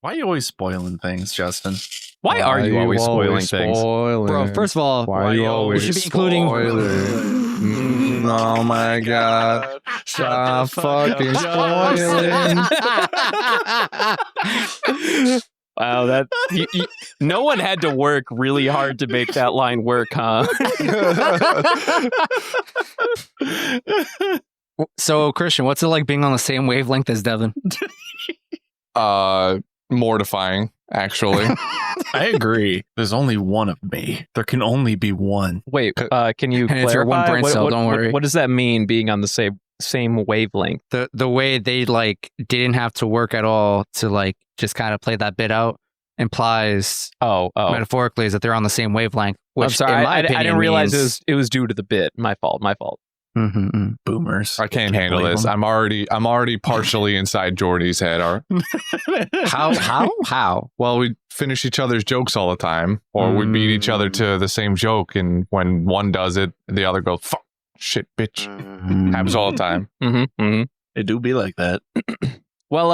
Why are you always spoiling things, Justin? Why are you always spoiling things? Bro, first of all, Why are you always should be including... Oh my god. Stop fucking spoiling. Wow, that no one had to work really hard to make that line work, huh? So, Christian, what's it like being on the same wavelength as Devin? Mortifying, actually. I agree. There's only one of me. There can only be one. Wait, can you And it's your one clarify? brain cell, don't worry. What does that mean, being on the same wavelength? The way they like didn't have to work at all to like just kind of play that bit out implies metaphorically is that they're on the same wavelength. Which, I'm sorry, in my opinion, I didn't realize means... it was due to the bit. My fault. Mm-hmm. Boomers. I can't handle this. them. I'm already partially inside Jordy's head. How? Well, we finish each other's jokes all the time, or we beat each other to the same joke, and when one does it, the other goes, fuck, shit, bitch. Happens all the time. It do be like that. Well,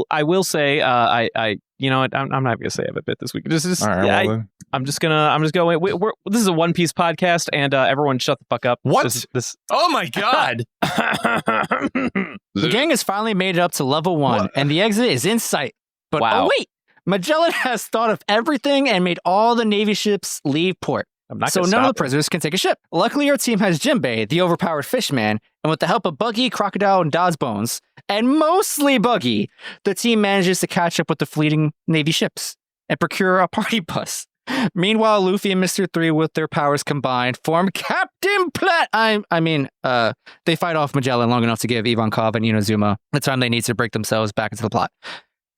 I will say, you know what? I'm not gonna say I have a bit this week. This is, All right, I'm just going. This is a One Piece podcast, and everyone, shut the fuck up. What? This Oh my god. The gang has finally made it up to level 1, and the exit is in sight. But Wow. oh wait, Magellan has thought of everything and made all the Navy ships leave port. I'm not So gonna none of stop the prisoners can take a ship. Luckily, our team has Jinbei, the overpowered fishman, and with the help of Buggy, Crocodile, and Dod's Bones, and mostly Buggy, the team manages to catch up with the fleeting Navy ships and procure a party bus. Meanwhile, Luffy and Mr. 3, with their powers combined, form Captain Platt. They fight off Magellan long enough to give Ivankov and Inazuma the time they need to break themselves back into the plot.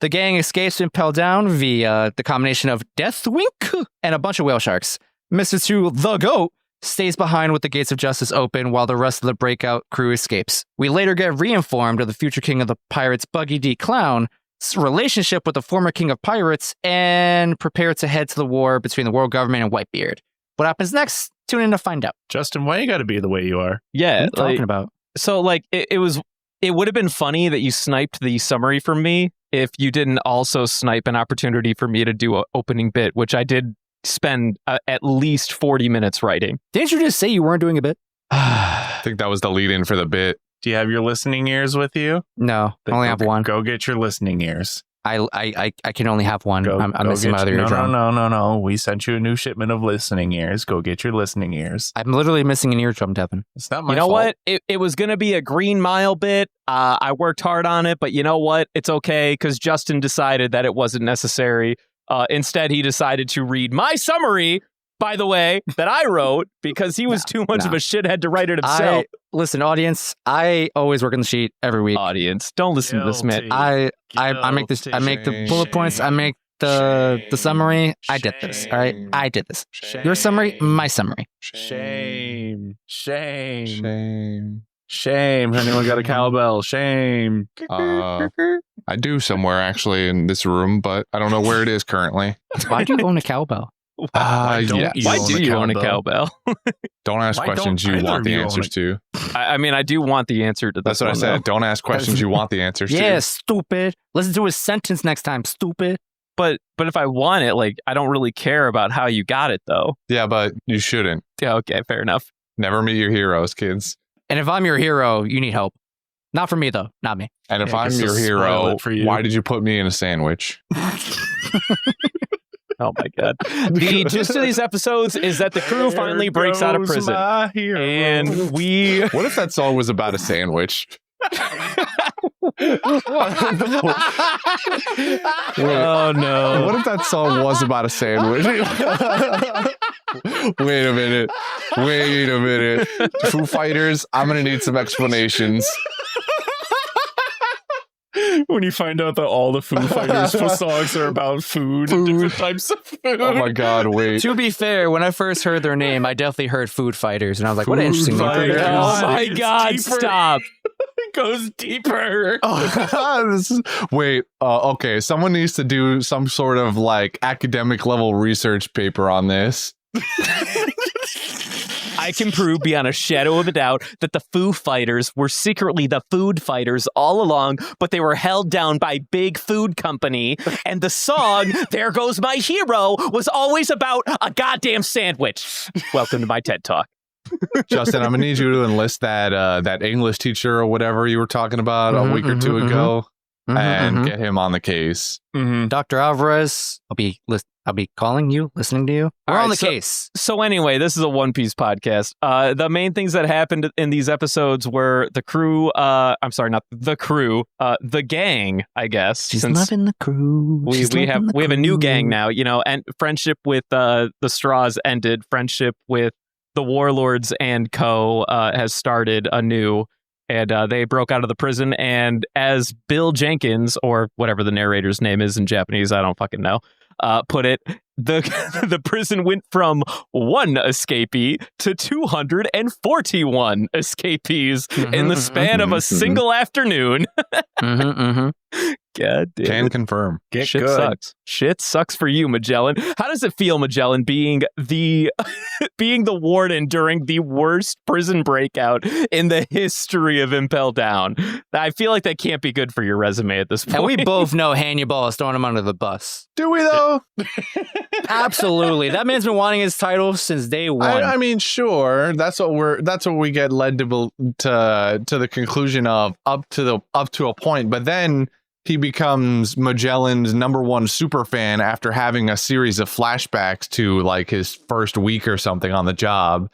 The gang escapes and impelled down via the combination of Deathwink and a bunch of whale sharks. Mr. 2, the GOAT, stays behind with the gates of justice open while the rest of the breakout crew escapes. We later get reinformed of the future king of the pirates, Buggy D. Clown's relationship with the former king of pirates, and prepare to head to the war between the world government and Whitebeard. What happens next? Tune in to find out. Justin, why you gotta be the way you are? Yeah, What are you talking about? So like it would have been funny that you sniped the summary from me if you didn't also snipe an opportunity for me to do an opening bit, which I did spend at least 40 minutes writing. Didn't you just say you weren't doing a bit? I think that was the lead in for the bit. Do you have your listening ears with you? No, I only have one. Go get your listening ears. I can only have one. I'm Go missing my get other your- eardrum. No. We sent you a new shipment of listening ears. Go get your listening ears. I'm literally missing an eardrum, Devin. It's not my You know fault. what? It was going to be a Green Mile bit. I worked hard on it, but you know what? It's okay because Justin decided that it wasn't necessary. Instead, he decided to read my summary, by the way, that I wrote because he was too much of a shithead to write it himself. Listen, audience, I always work on the sheet every week. Audience, don't listen to this man. I make this. I make the bullet points. I make the summary. I did this. All right, I did this. Your summary, my summary. Shame. Shame. Anyone got a cowbell? Shame. I do somewhere actually in this room, but I don't know where it is currently. Why do you own a cowbell? Why don't yeah. you Why own do a you own a cowbell? cowbell? Don't ask Why questions don't you either want of the you own answers to. I mean, I do want the answer to this. That's what I one, said. though. Don't ask questions you want the answers Yeah, to. stupid. Listen to his sentence next time, stupid. But if I want it, like, I don't really care about how you got it, though. Yeah, but you shouldn't. Yeah, okay, fair enough. Never meet your heroes, kids. And if I'm your hero, you need help. Not for me though. Not me. And if Yeah, I'm 'cause your they'll spoil hero, it for you. why did you put me in a sandwich? Oh my god. The gist of these episodes is that the crew finally breaks out of prison. And we What if that song was about a sandwich? Oh no. What if that song was about a sandwich? Wait a minute. Foo Fighters, I'm going to need some explanations. When you find out that all the Foo Fighters songs are about food. And different types of food. Oh my god, wait. To be fair, when I first heard their name, I definitely heard Food Fighters, and I was like, "What an Food interesting name." Fighters. Oh my It's god, deeper. stop. It goes deeper. Wait, okay, someone needs to do some sort of like academic level research paper on this. I can prove beyond a shadow of a doubt that the Foo Fighters were secretly the food fighters all along, but they were held down by big food company. And the song, There Goes My Hero, was always about a goddamn sandwich. Welcome to my TED Talk. Justin, I'm gonna need you to enlist that English teacher or whatever you were talking about a week or two ago, and get him on the case. Dr. Alvarez, I'll be calling you, listening to you. We're on the case. So anyway, this is a One Piece podcast. The main things that happened in these episodes were the crew. I'm sorry, not the crew. The gang, I guess. She's loving the crew. We have a new gang now. You know, and friendship with the Straws ended. Friendship with the Warlords and Co. Has started anew. And they broke out of the prison. And as Bill Jenkins, or whatever the narrator's name is in Japanese, I don't fucking know, put it, the prison went from 1 escapee to 241 escapees in the span of a single afternoon. God damn. Can confirm. Get Shit good. sucks. Shit sucks for you, Magellan. How does it feel, Magellan, being the warden during the worst prison breakout in the history of Impel Down? I feel like that can't be good for your resume at this point. And we both know Hannibal is throwing him under the bus. Do we though? Absolutely. That man's been wanting his title since day one. I mean, sure. That's what we get led to the conclusion of up to a point, but then he becomes Magellan's #1 super fan after having a series of flashbacks to like his first week or something on the job,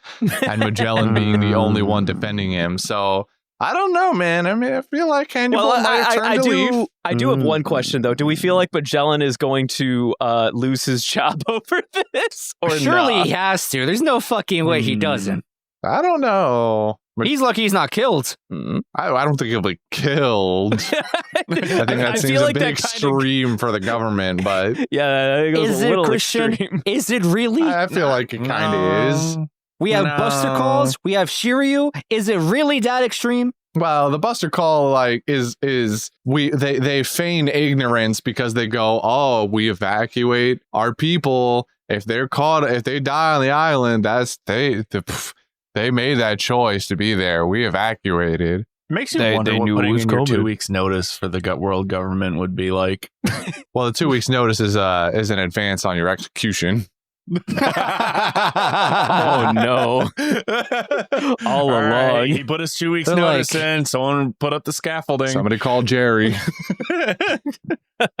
and Magellan being the only one defending him. So I don't know, man. I mean, I feel like Hannibal might have turned to leave. I do have one question though. Do we feel like Magellan is going to lose his job over this, or surely not? he has to. There's no fucking way he doesn't. I don't know. He's lucky he's not killed. I don't think he'll be killed. I think that seems a bit extreme for the government, but yeah, I think it was is a little it Christian? extreme. Is it really? I feel like it kind of is. We have Buster Calls. We have Shiryu. Is it really that extreme? Well, the Buster Call like is they feign ignorance because they go, oh, we evacuate our people. If they're caught, if they die on the island, they made that choice to be there. We evacuated. Makes you wonder what putting in your 2 weeks notice for the world government would be like. Well, the 2 weeks notice is an advance on your execution. Oh no! All along, right, he put his 2 weeks notice in. Someone put up the scaffolding. Somebody called Jerry.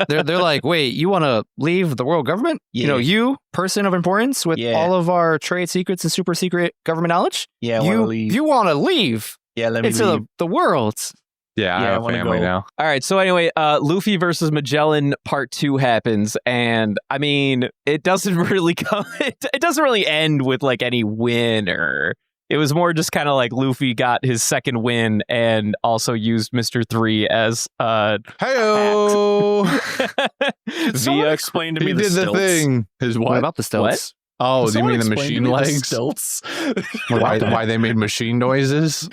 They're like, wait, you want to leave the world government? Yeah. You know, you, person of importance with all of our trade secrets and super secret government knowledge? Yeah, you want to leave? Yeah, let me into leave. The world. Yeah, I have a family now. All right, so anyway, Luffy versus Magellan Part 2 happens, and I mean, it doesn't really come. It doesn't really end with like any winner. It was more just kind of like Luffy got his second win and also used Mr. 3 as Hey-o! Via explained to me he the did stilts. the thing. His what? What about the stilts? Oh, do you Someone mean the explain to machine me the legs? Stilts. Why they made machine noises?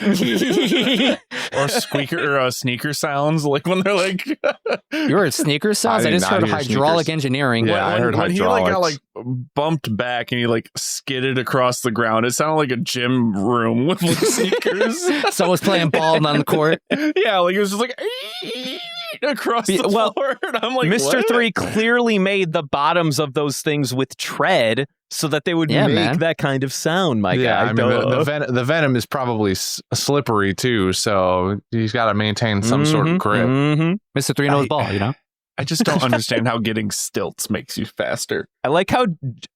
Or squeaker or sneaker sounds, like when they're like. You heard sneaker sounds? I did just not heard hear hydraulic sneakers. engineering. Yeah, I heard when he like got hydraulics. like bumped back and he like skidded across the ground. It sounded like a gym room with like sneakers. Someone's playing ball on the court. Yeah, like it was just like across the floor. And I'm like, Mr. what? 3 clearly made the bottoms of those things with tread so that they would make that kind of sound, my guy. I mean, the venom is probably slippery too, so he's got to maintain some sort of grip. Mr. 3 knows ball, you know? I just don't understand how getting stilts makes you faster. I like how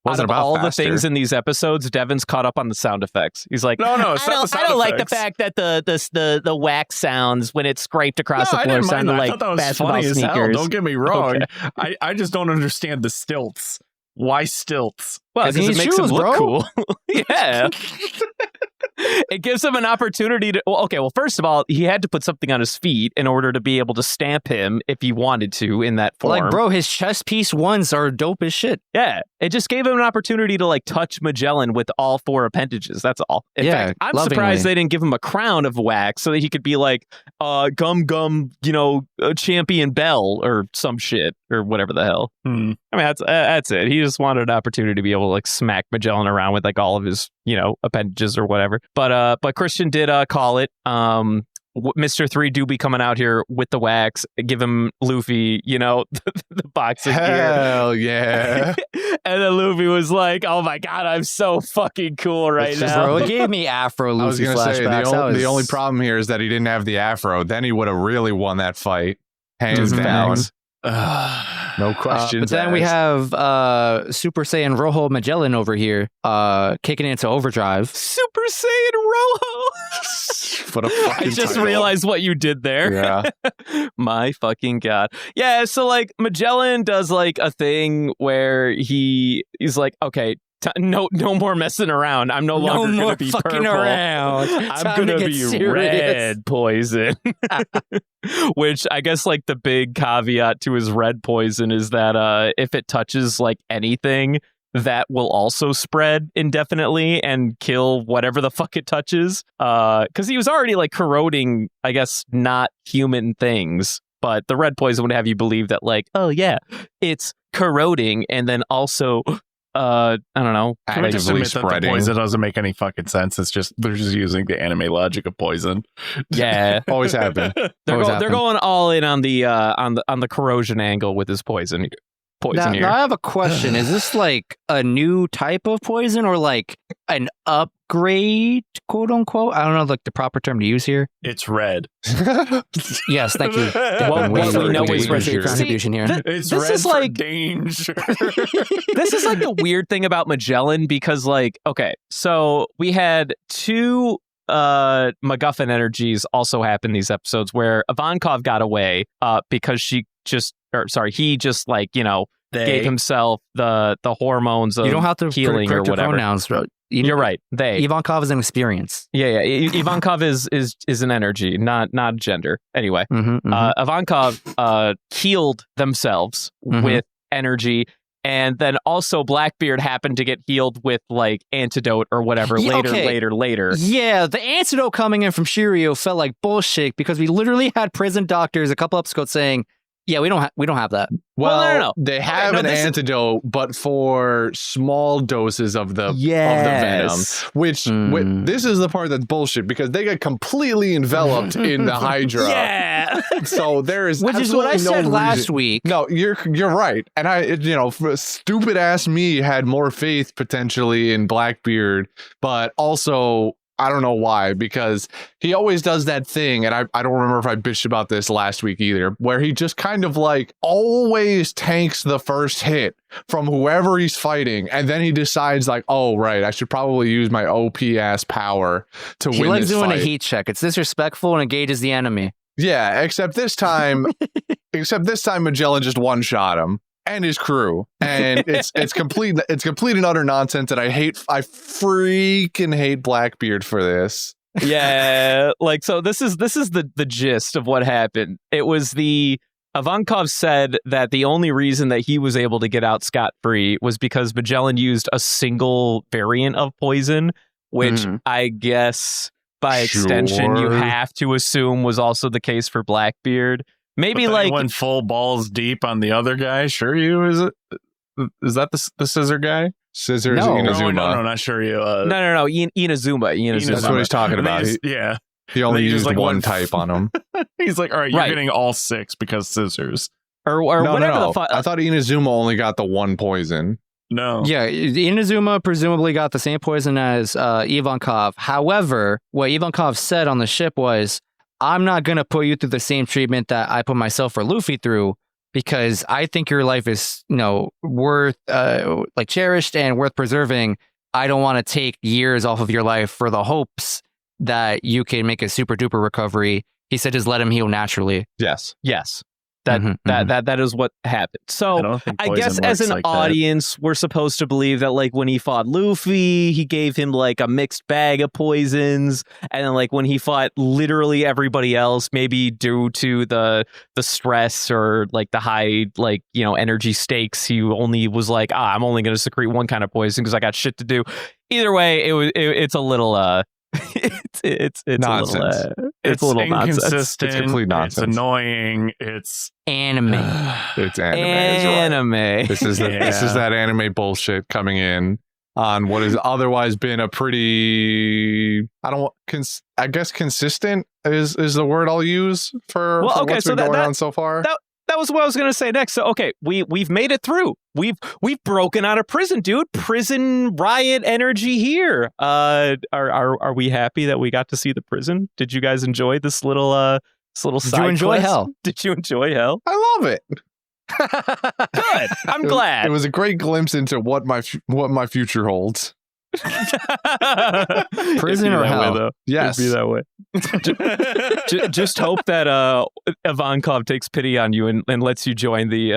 out of all faster. the things in these episodes, Devin's caught up on the sound effects. He's like, no, it's not the sound I don't like the effects. fact that the wax sounds when it scraped across the I floor didn't mind sounded that. I like thought that was basketball funny as hell. sneakers. Don't get me wrong. Okay. I just don't understand the stilts. Why stilts? Well, Because because he it makes him shoes, look bro. cool. Yeah. It gives him an opportunity to. Well, first of all, he had to put something on his feet in order to be able to stamp him if he wanted to in that form. Like, bro, his chest piece ones are dope as shit. Yeah, it just gave him an opportunity to like touch Magellan with all 4 appendages. That's all. In fact, I'm surprised they didn't give him a crown of wax so that he could be like, gum, champion Bell or some shit or whatever the hell. I mean, that's it. He just wanted an opportunity to be able to like smack Magellan around with like all of his, appendages or whatever. But Christian did call it. Mr. 3 do be coming out here with the wax, give him Luffy, the box of gear. Hell yeah. And then Luffy was like, oh my God, I'm so fucking cool right now. Bro, it gave me Afro I was Luffy going to say, flashbacks. the only problem here is that he didn't have the afro. Then he would have really won that fight. Hands down. No questions. But then we have Super Saiyan Rojo Magellan over here kicking into overdrive. Super Saiyan Rojo. What a fucking I just title. realized what you did there. Yeah. My fucking God. Yeah, so like Magellan does like a thing where he's like, okay, no more messing around. I'm no longer going to be fucking purple. around. I'm going to be red poison. Which I guess like the big caveat to his red poison is that if it touches like anything, that will also spread indefinitely and kill whatever the fuck it touches. Because he was already like corroding, I guess, not human things. But the red poison would have you believe that like, oh yeah, it's corroding and then also... I don't know. Can we just admit that the spreading. poison doesn't make any fucking sense? It's just they're just using the anime logic of poison. Yeah, Always happen. they're going all in on the corrosion angle with his poison here. Now I have a question. Is this like a new type of poison or like an upgrade, quote unquote? I don't know like the proper term to use here. It's red. Yes, thank you. What we know is your contribution here. It's this red is for like danger. this is like a weird thing about Magellan because like, okay, so we had 2 MacGuffin energies also happen these episodes where Ivankov got away because he just like, gave himself the hormones of You don't have to healing or correct your whatever. pronouns, bro. You're right. They. Ivankov is an experience. Yeah. Ivankov is an energy, not gender. Anyway, Mm-hmm. Ivankov healed themselves with energy. And then also Blackbeard happened to get healed with like antidote or whatever later. Yeah, the antidote coming in from Shiryu felt like bullshit because we literally had prison doctors a couple episodes saying, yeah, we don't have that. Well, no. They have an antidote, but for small doses of the venom. Which this is the part that's bullshit because they get completely enveloped in the Hydra. Yeah. So there is Which is what I said last week. No, you're right, and stupid ass me had more faith potentially in Blackbeard, but also. I don't know why, because he always does that thing, and I don't remember if I bitched about this last week either, where he just kind of like always tanks the first hit from whoever he's fighting, and then he decides like, oh right, I should probably use my OP ass power to win this fight. He likes doing a heat check. It's disrespectful and engages the enemy. Yeah, except this time Magellan just one-shot him. And his crew, and it's complete and utter nonsense. And I freaking hate Blackbeard for this. Yeah, like so. This is the gist of what happened. It was Ivankov said that the only reason that he was able to get out scot-free was because Magellan used a single variant of poison, which I guess by extension you have to assume was also the case for Blackbeard. Maybe like went full balls deep on the other guy. Shiryu, is it? Is that the scissor guy? Scissors. No, Inazuma. no, not Shiryu. No. Inazuma. That's what he's talking about. He only used like one type on him. He's like, all right, you're getting all 6 because scissors. Or whatever the fuck. I thought Inazuma only got the one poison. No. Yeah, Inazuma presumably got the same poison as Ivankov. However, what Ivankov said on the ship was, I'm not going to put you through the same treatment that I put myself or Luffy through because I think your life is, worth, cherished and worth preserving. I don't want to take years off of your life for the hopes that you can make a super duper recovery. He said, just let him heal naturally. Yes. That is what happened. So I don't think I guess poison as works an like that. audience, we're supposed to believe that like when he fought Luffy, he gave him like a mixed bag of poisons, and then like when he fought literally everybody else, maybe due to the stress or like the high like energy stakes, he only was like, I'm only going to secrete one kind of poison because I got shit to do. Either way, it's a little it's Nonsense. It's a little nonsense. inconsistent. It's complete nonsense. It's annoying. It's Anime. It's anime. This is that anime bullshit coming in on what has otherwise been a pretty I guess consistent is the word I'll use for what's been going on so far. That was what I was going to say next. So, okay, we've made it through. We've broken out of prison, dude. Prison riot energy here. Are we happy that we got to see the prison? Did you guys enjoy this little side Did you enjoy quest? hell? Did you enjoy hell? I love it. Good. I'm glad. It was a great glimpse into what my future holds. Prison or hell? Yes. It'd be that way. Just hope that Ivankov takes pity on you and lets you join the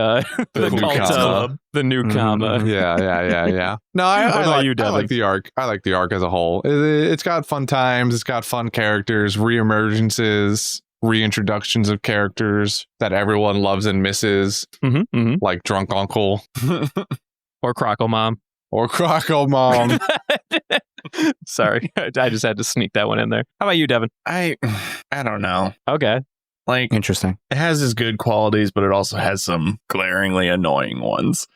cult of the new comma. Yeah. No, I like the arc. I like the arc as a whole. It's got fun times. It's got fun characters, reemergences, reintroductions of characters that everyone loves and misses, like Drunk Uncle or Croco Mom. Or Croco Mom. Sorry, I just had to sneak that one in there. How about you, Devin? I don't know. Okay. Like, interesting. It has its good qualities, but it also has some glaringly annoying ones.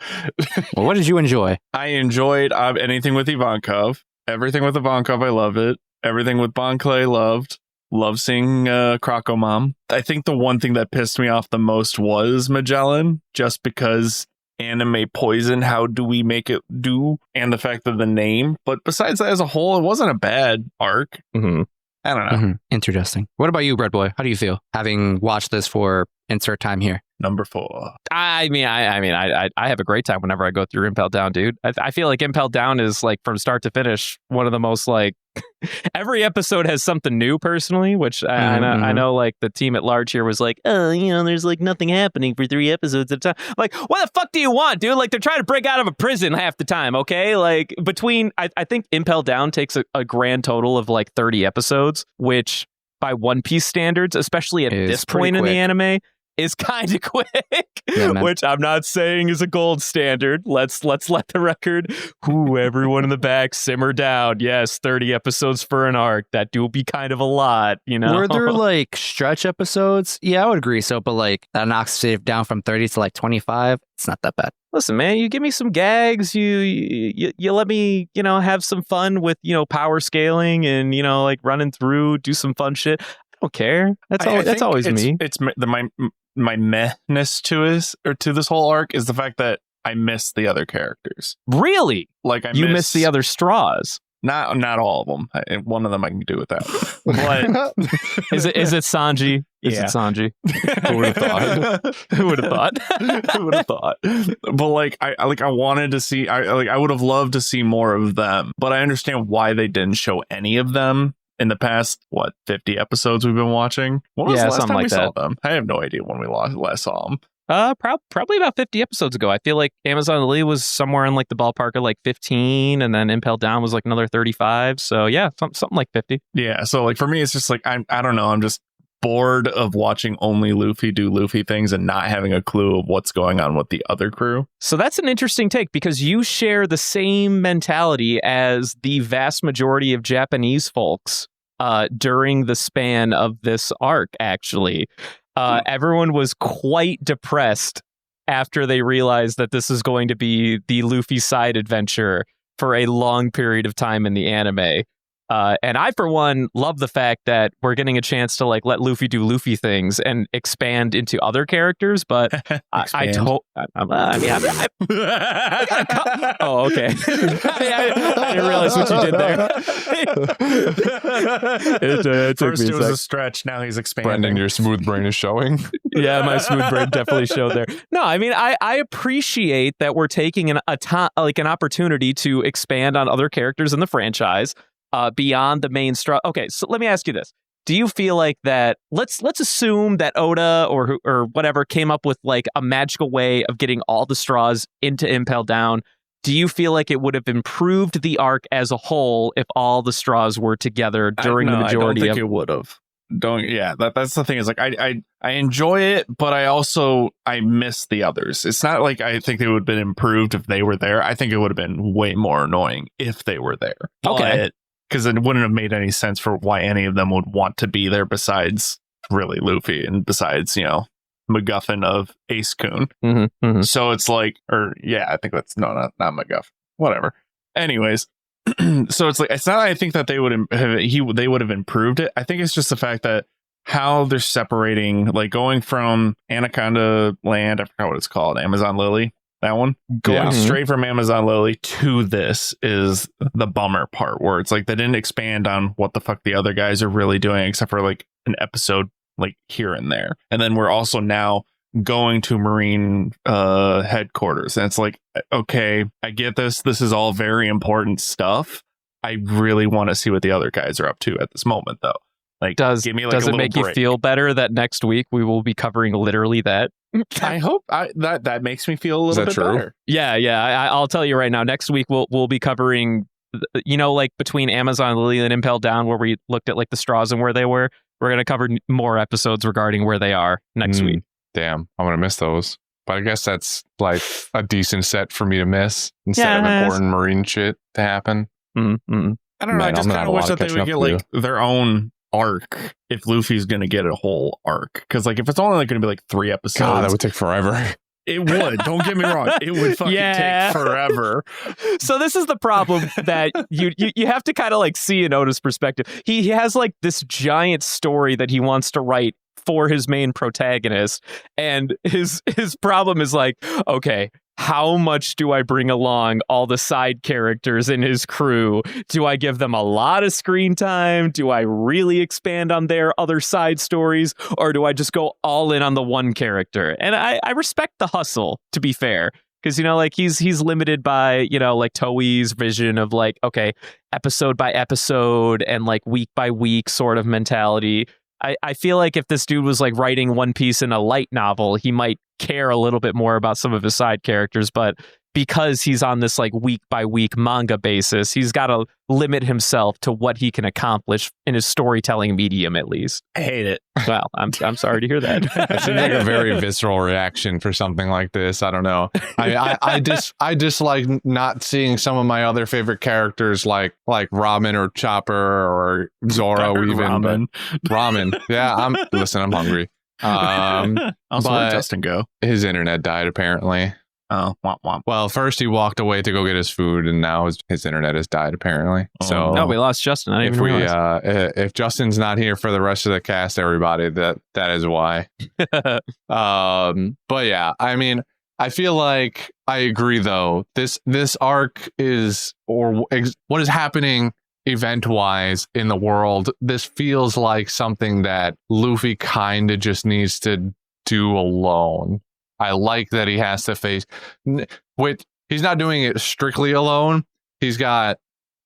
Well, what did you enjoy? I enjoyed anything with Ivankov. Everything with Ivankov, I love it. Everything with Bon Clay, loved. Love seeing Croco Mom. I think the one thing that pissed me off the most was Magellan, just because anime poison, how do we make it do, and the fact of the name. But besides that, as a whole, it wasn't a bad arc. I don't know. Interesting. What about you, Bread Boy? How do you feel having watched this for insert time here? Number 4. I mean, I have a great time whenever I go through Impel Down, dude. I feel like Impel Down is like from start to finish one of the most like every episode has something new personally, which I know like the team at large here was like, there's like nothing happening for 3 episodes at a time. Like, what the fuck do you want, dude? Like they're trying to break out of a prison half the time, okay? Like between, I think Impel Down takes a grand total of like 30 episodes, which by One Piece standards, especially at this point in the anime, is kind of quick, which I'm not saying is a gold standard. Let's let the record, everyone in the back, simmer down. Yes, 30 episodes for an arc. That do be kind of a lot, Were there like stretch episodes? Yeah, I would agree. So, but like that knocks it down from 30 to like 25. It's not that bad. Listen, man, you give me some gags. You let me, have some fun with, power scaling and, like running through, do some fun shit. I don't care. That's always me. It's my mehness to this whole arc is the fact that I miss the other characters. Really? Like you miss the other straws. Not all of them. One of them I can do without. But is it Sanji? Is it Sanji? Who would have thought? Who would have thought? Who would have thought? But like I wanted to see. I would have loved to see more of them. But I understand why they didn't show any of them in the past 50 episodes we've been watching. When was the last time we saw them? I have no idea when we last saw them. Probably about 50 episodes ago. I feel like Amazon Lee was somewhere in like the ballpark of like 15, and then Impel Down was like another 35. So yeah, something like 50. Yeah. So like for me, it's just like I don't know. I'm just bored of watching only Luffy do Luffy things and not having a clue of what's going on with the other crew. So that's an interesting take because you share the same mentality as the vast majority of Japanese folks during the span of this arc, actually. Everyone was quite depressed after they realized that this is going to be the Luffy side adventure for a long period of time in the anime. And I, for one, love the fact that we're getting a chance to like let Luffy do Luffy things and expand into other characters. But oh, okay. I didn't realize what you did there. It took First me it was a stretch. Now he's expanding. Brendan, your smooth brain is showing. Yeah, my smooth brain definitely showed there. No, I mean, I appreciate that we're taking an opportunity to expand on other characters in the franchise. Beyond the main Okay, so let me ask you this. do you feel like that? Let's assume that Oda or whatever came up with like a magical way of getting all the straws into Impel Down. Do you feel like it would have improved the arc as a whole if all the straws were together during the majority I don't think it would have. That's the thing is like I enjoy it, but I miss the others. It's not like I think they would have been improved if they were there. I think it would have been way more annoying if they were there. Okay. Because it wouldn't have made any sense for why any of them would want to be there besides really Luffy and besides, MacGuffin of Ace Kun. So it's like, I think that's not MacGuffin. Whatever. Anyways, so it's like, it's not. I think that they would have improved it. I think it's just the fact that how they're separating, like going from Anaconda Land, I forgot what it's called, Amazon Lily. That one going straight from Amazon Lily to this is the bummer part, where it's like they didn't expand on what the fuck the other guys are really doing, except for like an episode like here and there. And then we're also now going to Marine headquarters, and it's like, okay, I get this is all very important stuff. I really want to see what the other guys are up to at this moment, though. Like, give me like does a it make break. you feel better that next week we will be covering literally that? I hope that makes me feel a little bit better. Yeah. I'll tell you right now. Next week we'll be covering, like between Amazon Lily and Impel Down, where we looked at like the straws and where they were. We're gonna cover more episodes regarding where they are next week. Damn, I'm gonna miss those. But I guess that's like a decent set for me to miss instead of important Marine shit to happen. I don't know. I just kind of wish that they would get like their own arc if Luffy's gonna get a whole arc, because like if it's only like gonna be like 3 episodes, God, that would take forever. It would. Don't get me wrong. It would fucking take forever. So this is the problem that you have to kind of like see in Oda's perspective. He has like this giant story that he wants to write for his main protagonist, and his problem is like, okay, how much do I bring along all the side characters in his crew? Do I give them a lot of screen time? Do I really expand on their other side stories? Or do I just go all in on the one character? And I respect the hustle, to be fair. Because, like he's limited by, like Toei's vision of like, okay, episode by episode and like week by week sort of mentality. I feel like if this dude was like writing One Piece in a light novel, he might care a little bit more about some of his side characters, but because he's on this like week by week manga basis, he's got to limit himself to what he can accomplish in his storytelling medium, at least. I hate it. Well, I'm sorry to hear that. That seems like a very visceral reaction for something like this. I don't know. I dislike not seeing some of my other favorite characters like Ramen or Chopper or Zoro even. Ramen. Yeah, I'm hungry. Also, where'd Justin go? His internet died apparently. Oh, womp womp. Well, first he walked away to go get his food, and now his internet has died apparently. So no, we lost Justin. I didn't even realize. If Justin's not here for the rest of the cast, everybody, that is why. But yeah, I mean, I feel like I agree though. This arc is, or what is happening event-wise in the world, this feels like something that Luffy kind of just needs to do alone. I like that he has to face he's not doing it strictly alone. He's got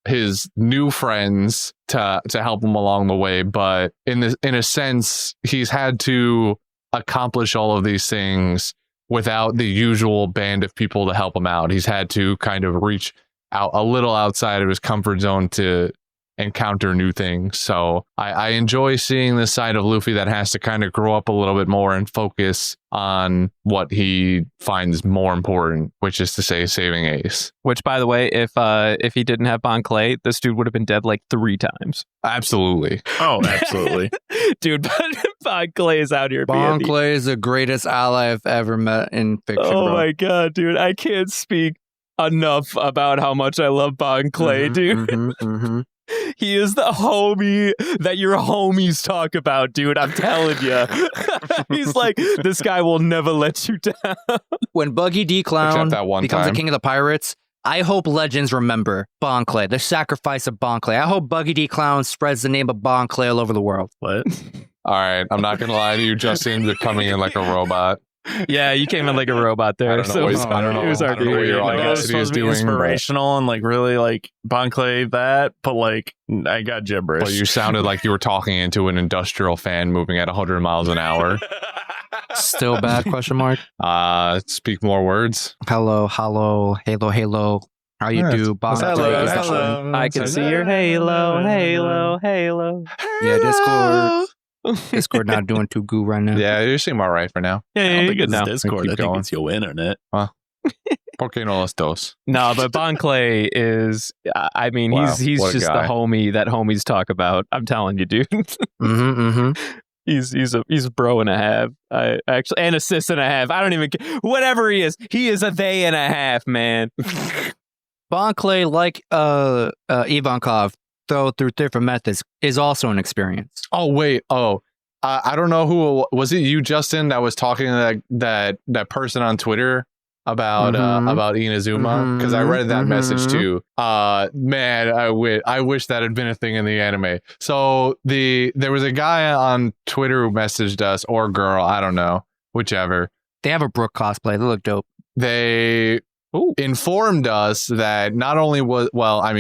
his new friends to help him along the way, but in a sense, he's had to accomplish all of these things without the usual band of people to help him out. He's had to kind of reach out a little outside of his comfort zone to encounter new things. So I enjoy seeing this side of Luffy that has to kind of grow up a little bit more and focus on what he finds more important, which is to say saving Ace. Which, by the way, if he didn't have Bon Clay, this dude would have been dead like 3 times. Absolutely. Oh, absolutely. Dude, Bon Clay is out here. Bon Clay is the greatest ally I've ever met in fiction. Oh bro. my god, dude. I can't speak enough about how much I love Bon Clay, dude. He is the homie that your homies talk about, dude. I'm telling you. He's like, this guy will never let you down. When Buggy D Clown becomes time. the king of the pirates, I hope legends remember Bon Clay, the sacrifice of Bon Clay. I hope Buggy D Clown spreads the name of Bon Clay all over the world. What? All right, I'm not gonna lie to you, Justin. You're coming in like a robot. Yeah, you came in like a robot there. I don't know. So I don't know. It was I don't know what your I know it was audacity is supposed to be doing. inspirational and like really like Bon Clay that, but like I got gibberish. But you sounded like you were talking into an industrial fan moving at 100 miles an hour. Still bad? Question mark. Speak more words. Hello, halo, halo. How you Yeah, do, Bon? Hello, Clay? hello. I can see your halo. Yeah, Discord not doing too good right now. Yeah, you seem all right for now. Yeah, I don't you're think good it's now. Discord. Keep I think going. it's your internet. Por qué no los dos? No, but Bon Clay is, I mean, Wow, he's what a just guy. the homie that homies talk about. I'm telling you, dude. He's a bro and a half. I actually, and a sis and a half. I don't even care. Whatever he is a they and a half, man. Bon Clay, like Ivankov, though through different methods, is also an experience. Oh wait. I don't know who was it. You, Justin, that was talking to that person on Twitter about Inazuma, because I read that message too. Man, I wish that had been a thing in the anime. So there was a guy on Twitter who messaged us, or girl, I don't know, whichever. They have a Brooke cosplay. They look dope. They informed us that not only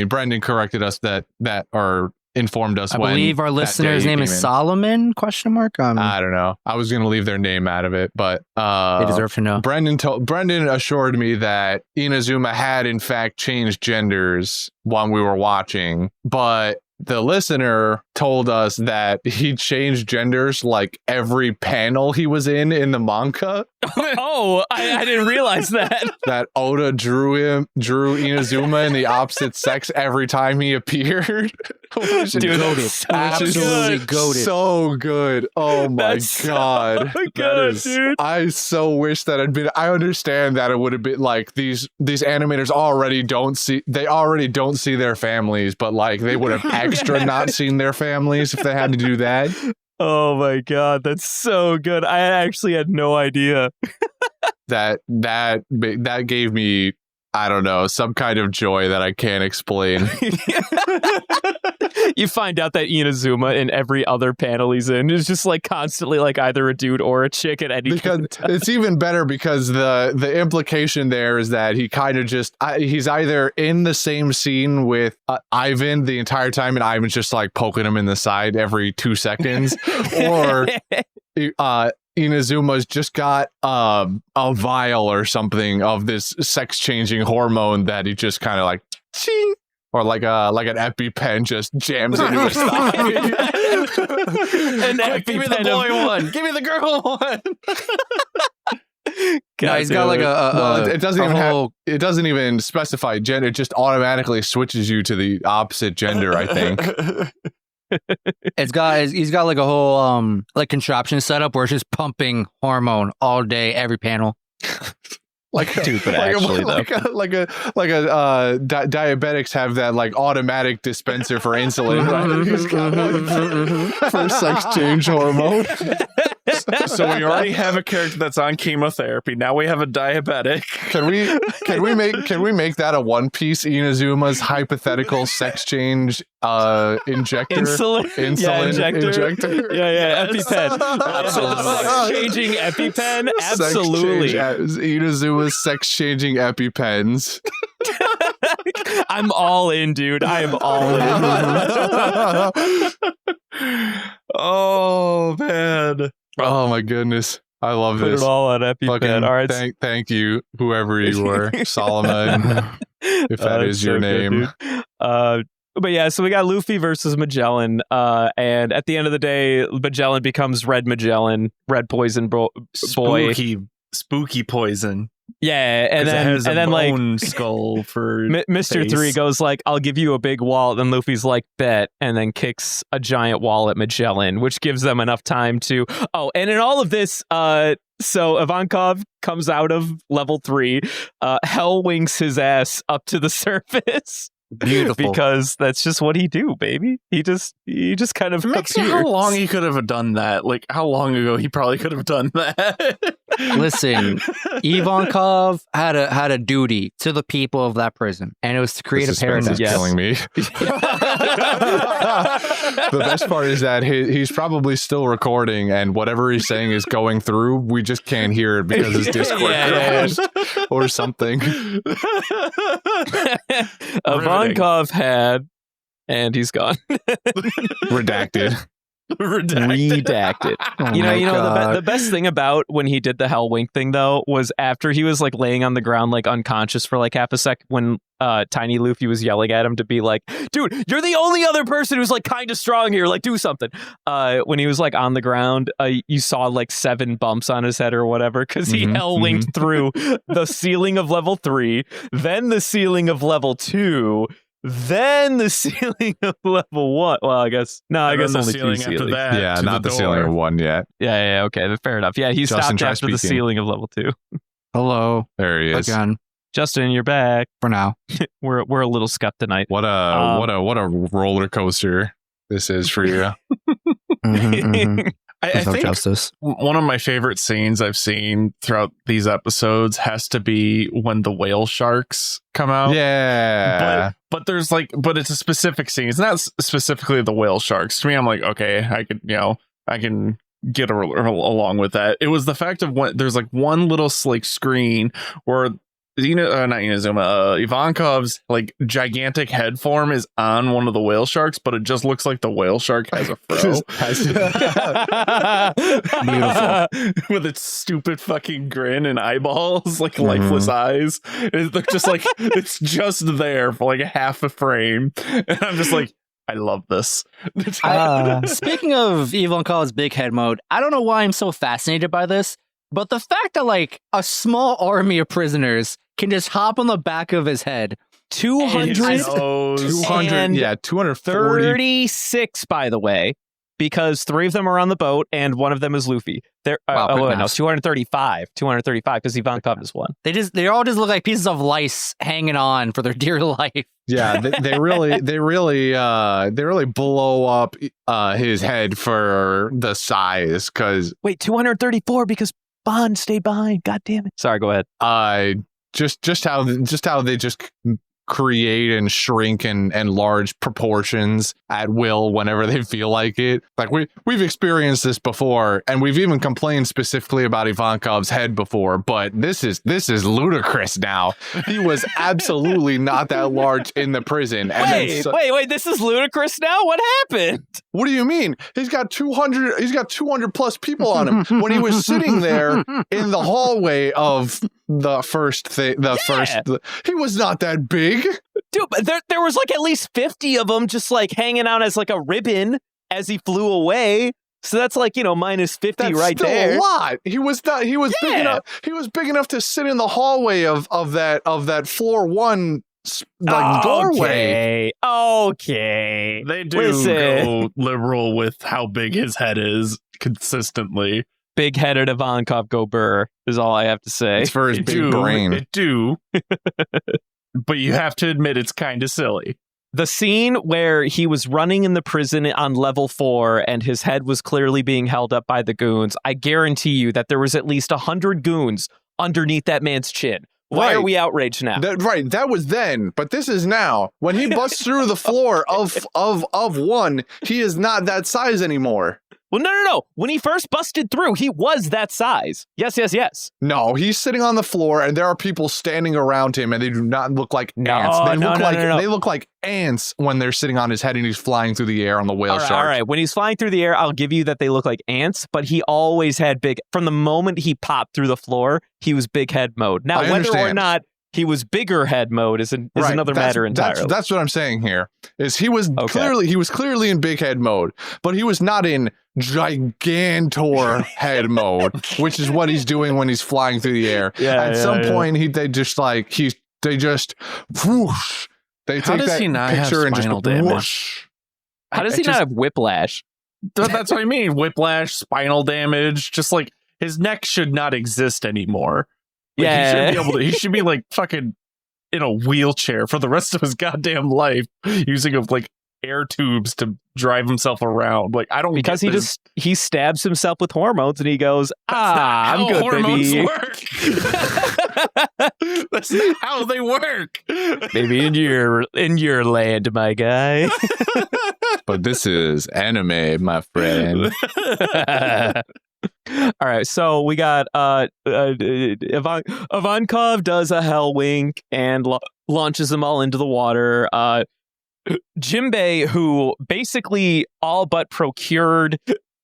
Brendan corrected us that or informed us I when believe our that listener's day name came is in. Solomon? Question mark. I don't know. I was gonna leave their name out of it, but They deserve to know. Brendan assured me that Inazuma had in fact changed genders when we were watching, but the listener told us that he changed genders like every panel he was in the manga. Oh, I didn't realize that. That Oda drew Inazuma in the opposite sex every time he appeared. Dude, that's so Absolutely good. goated. So good. Oh my That's god. so good, dude. I so wish that had been. I understand that it would have been like these animators already don't see their families, but like they would have extra not seen their families if they had to do that. Oh my god, that's so good. I actually had no idea. That gave me, I don't know, some kind of joy that I can't explain. You find out that Inazuma in every other panel he's in is just like constantly like either a dude or a chick at any Because given time. it's even better because the implication there is that he kind of just he's either in the same scene with Ivan the entire time and Ivan's just like poking him in the side every 2 seconds, or Inazuma's just got a vial or something of this sex changing hormone that he just kind of like ching, or like an EpiPen just jams into his thigh. Give me the boy one. Give me the girl one. No, he's got like it doesn't even it doesn't even specify gender. It just automatically switches you to the opposite gender, I think. he's got like a whole like contraption setup where it's just pumping hormone all day, every panel. Diabetics have that like automatic dispenser for insulin, right? He's got one for sex change hormone. So we already have a character that's on chemotherapy. Now we have a diabetic. Can we make that a One Piece Inazuma's hypothetical sex change injector? Insulin Injector. Yeah, EpiPen. Absolutely. Changing EpiPen. Absolutely. Inazuma's sex changing EpiPens. I'm all in, dude. I am all in. Oh man. Oh my goodness. I love Put this. it all on EpiPen. Fucking All right. thank you, whoever you were, Solomon, if that is your name. But yeah, so we got Luffy versus Magellan, and at the end of the day, Magellan becomes Red Magellan, Red Poison Boy. Spooky poison. Yeah, and It has then a like bone skull for Mr. face. 3 goes like, "I'll give you a big wallet." Then Luffy's like, "Bet," and then kicks a giant wall at Magellan, which gives them enough time to. Oh, and in all of this, so Ivankov comes out of level 3, Hell winks his ass up to the surface. Beautiful. Because that's just what he do, baby. He just kind of It makes me how long he could have done that. Like how long ago he probably could have done that. Listen, Ivankov had a duty to the people of that prison, and it was to create The a suspense paradise. is killing me. The best part is that he's probably still recording, and whatever he's saying is going through. We just can't hear it because his Discord crashed or something. Ivankov had, and he's gone. Redacted. Redacted. Oh you my know God. the best thing about when he did the hell wink thing though was after he was like laying on the ground like unconscious for like half a sec when Tiny Luffy was yelling at him to be like, dude, you're the only other person who's like kind of strong here, like do something. When he was like on the ground, you saw like 7 bumps on his head or whatever because he hell winked through the ceiling of level 3, then the ceiling of level 2, then the ceiling of level 1. Well, I guess And only then the 2 ceiling after ceilings. that. Yeah, to not the ceiling door. of 1 yet. Yeah, okay, fair enough. Yeah, he Justin, stopped try after the speaking. ceiling of level 2. Hello There he is. again Justin, you're back. for now. We're a little scuffed tonight. What a roller coaster this is for you. I There's no think justice. one of my favorite scenes I've seen throughout these episodes has to be when the whale sharks come out. Yeah. But there's but it's a specific scene. It's not specifically the whale sharks. To me, I'm like, okay, I can get along with that. It was the fact of when there's like one little screen where Ivankov's like gigantic head form is on one of the whale sharks, but it just looks like the whale shark has a fro. Beautiful. With its stupid fucking grin and eyeballs, like lifeless eyes. They're just like, it's just there for like half a frame. And I'm just like, I love this. Speaking of Ivankov's big head mode, I don't know why I'm so fascinated by this, but the fact that like a small army of prisoners can just hop on the back of his head. 236, 240. by the way, because 3 of them are on the boat and 1 of them is Luffy. They're Wow, quick no, maths. 235 because Ivankov is 1. They all just look like pieces of lice hanging on for their dear life. Yeah, they really blow up his head for the size because Wait, 234 because Bond stayed behind. God damn it. Sorry, go ahead. just how they just create and shrink in large proportions at will whenever they feel like it. Like we've experienced this before, and we've even complained specifically about Ivankov's head before, but this is ludicrous now. He was absolutely not that large in the prison. And Wait, this is ludicrous now? What happened? What do you mean? He's got 200 plus people on him. When he was sitting there in the hallway of the first thing, he was not that big. Dude, but there was like at least 50 of them just like hanging out as like a ribbon as he flew away. So that's like, minus 50 That's right still there. a lot. He was big enough. He was big enough to sit in the hallway of that floor 1 doorway. Okay. They do Listen. go liberal with how big his head is consistently. Big-headed Ivankov go burr is all I have to say. It's for his big brain. It do. But you have to admit it's kind of silly. The scene where he was running in the prison on level 4 and his head was clearly being held up by the goons, I guarantee you that there was at least 100 goons underneath that man's chin. Why are we outraged now? That was then, but this is now. When he busts through the floor of 1, he is not that size anymore. Well, no. When he first busted through, he was that size. Yes. No, he's sitting on the floor, and there are people standing around him, and they do not look like ants. They look like ants when they're sitting on his head, and he's flying through the air on the whale shark. All right. When he's flying through the air, I'll give you that they look like ants, but he always had from the moment he popped through the floor, he was big head mode. Now, whether or not he was bigger head mode is another matter entirely. That's what I'm saying here. Is he was clearly in big head mode, but he was not in gigantor head mode, which is what he's doing when he's flying through the air. At some point, they just whoosh. They How take does that he not have picture and just spinal damage? whoosh. How does he not have whiplash? That's what I mean. Whiplash, spinal damage. Just like his neck should not exist anymore. Like, he should be like fucking in a wheelchair for the rest of his goddamn life, using air tubes to drive himself around. Like, I don't Because get this. he stabs himself with hormones and he goes, I'm how good, hormones baby. work. That's not how they work. Maybe in your land, my guy. But this is anime, my friend. All right, so we got Ivankov does a hell wink and launches them all into the water. Jinbei, who basically all but procured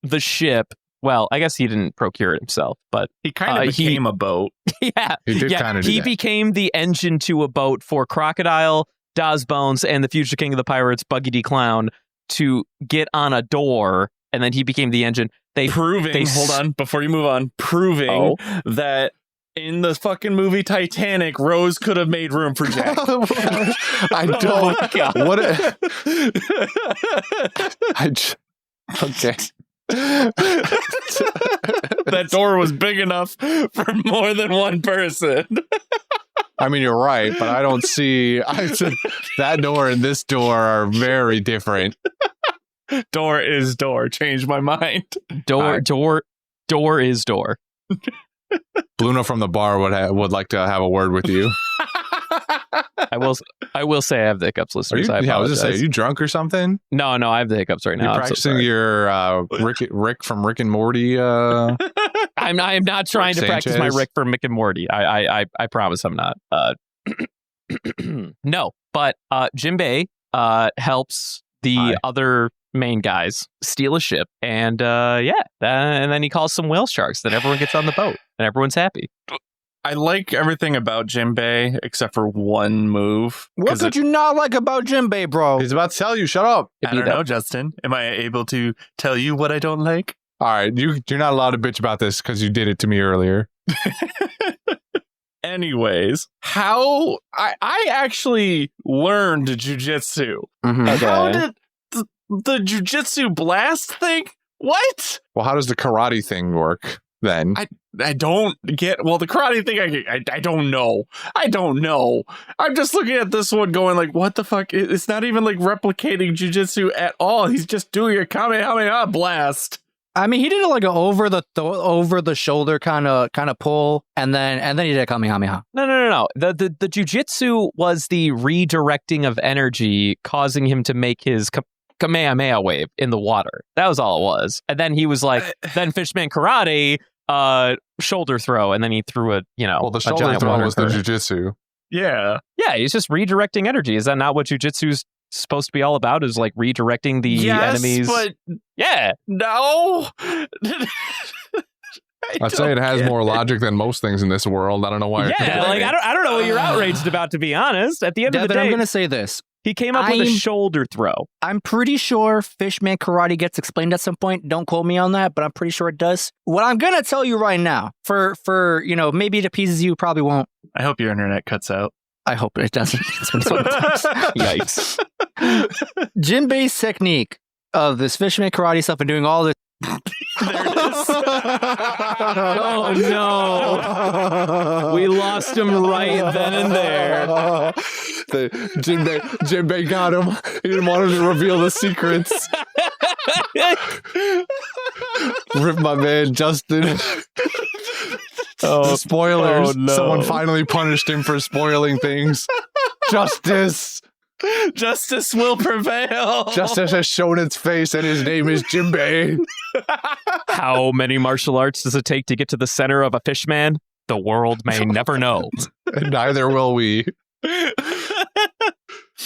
the ship. Well, I guess he didn't procure it himself, but He kind of became a boat. yeah, He did kind of do he that. became the engine to a boat for Crocodile, Dazbones, and the future king of the pirates, Buggy D. Clown, to get on a door, and then he became the engine. Hold on, before you move on, proving that in the fucking movie Titanic, Rose could have made room for Jack. I don't. What? Okay. That door was big enough for more than one person. I mean, you're right, but I don't see. That door and this door are very different. Door is door. Change my mind. Door is door. Luna from the bar would like to have a word with you. I will say I have the hiccups, Are listeners. you, I yeah, I was just apologize. saying, are you drunk or something? No, I have the hiccups right now. You're I'm so practicing sorry. your Rick from Rick and Morty. I am not trying to practice my Sanchez? Rick from Mick and Morty. I promise I'm not. No, but Jinbei helps the other main guys steal a ship, and and then he calls some whale sharks. Then everyone gets on the boat, and everyone's happy. I like everything about Jinbei except for one move. What could you not like about Jinbei, bro? He's about to tell you. Shut up. I don't know, Justin. Am I able to tell you what I don't like? All right, you're not allowed to bitch about this because you did it to me earlier. Anyways, how I actually learned jujitsu. Mhm. How did the jujitsu blast thing? What? Well, how does the karate thing work then? I don't get. Well, the karate thing, I don't know. I don't know. I'm just looking at this one going like, what the fuck? It's not even like replicating jujitsu at all. He's just doing a Kamehameha blast. I mean, he did like an over the shoulder kind of pull, and then he did a Kamehameha. No. The jujitsu was the redirecting of energy, causing him to make his Kamehameha wave in the water. That was all it was. And then he was like, then Fishman Karate, shoulder throw, and then he threw a Well, the shoulder giant throw water was the current. jujitsu. Yeah. Yeah, he's just redirecting energy. Is that not what jujitsu's supposed to be all about? Is like redirecting the enemies? But yeah. no. I'd say it has more logic than most things in this world. I don't know why. you're Yeah, like complaining. I don't know what you're outraged about, to be honest. At the end of the Devin, I'm day, gonna say this. he came up with a shoulder throw. I'm pretty sure Fishman Karate gets explained at some point. Don't quote me on that, but I'm pretty sure it does. What I'm gonna tell you right now, for maybe it appeases you, probably won't. I hope your internet cuts out. I hope it doesn't. It's been so many times. Yikes. Jinbei's technique of this Fishman Karate stuff and doing all this. There it is. Oh no. We lost him right then and there. Jinbei got him. He didn't want him to reveal the secrets. Rip my man Justin. Spoilers. oh, no. Someone finally punished him for spoiling things. Justice. Justice will prevail. Justice has shown its face, and his name is Jinbei. How many martial arts does it take to get to the center of a fishman? The world may never know. And neither will we.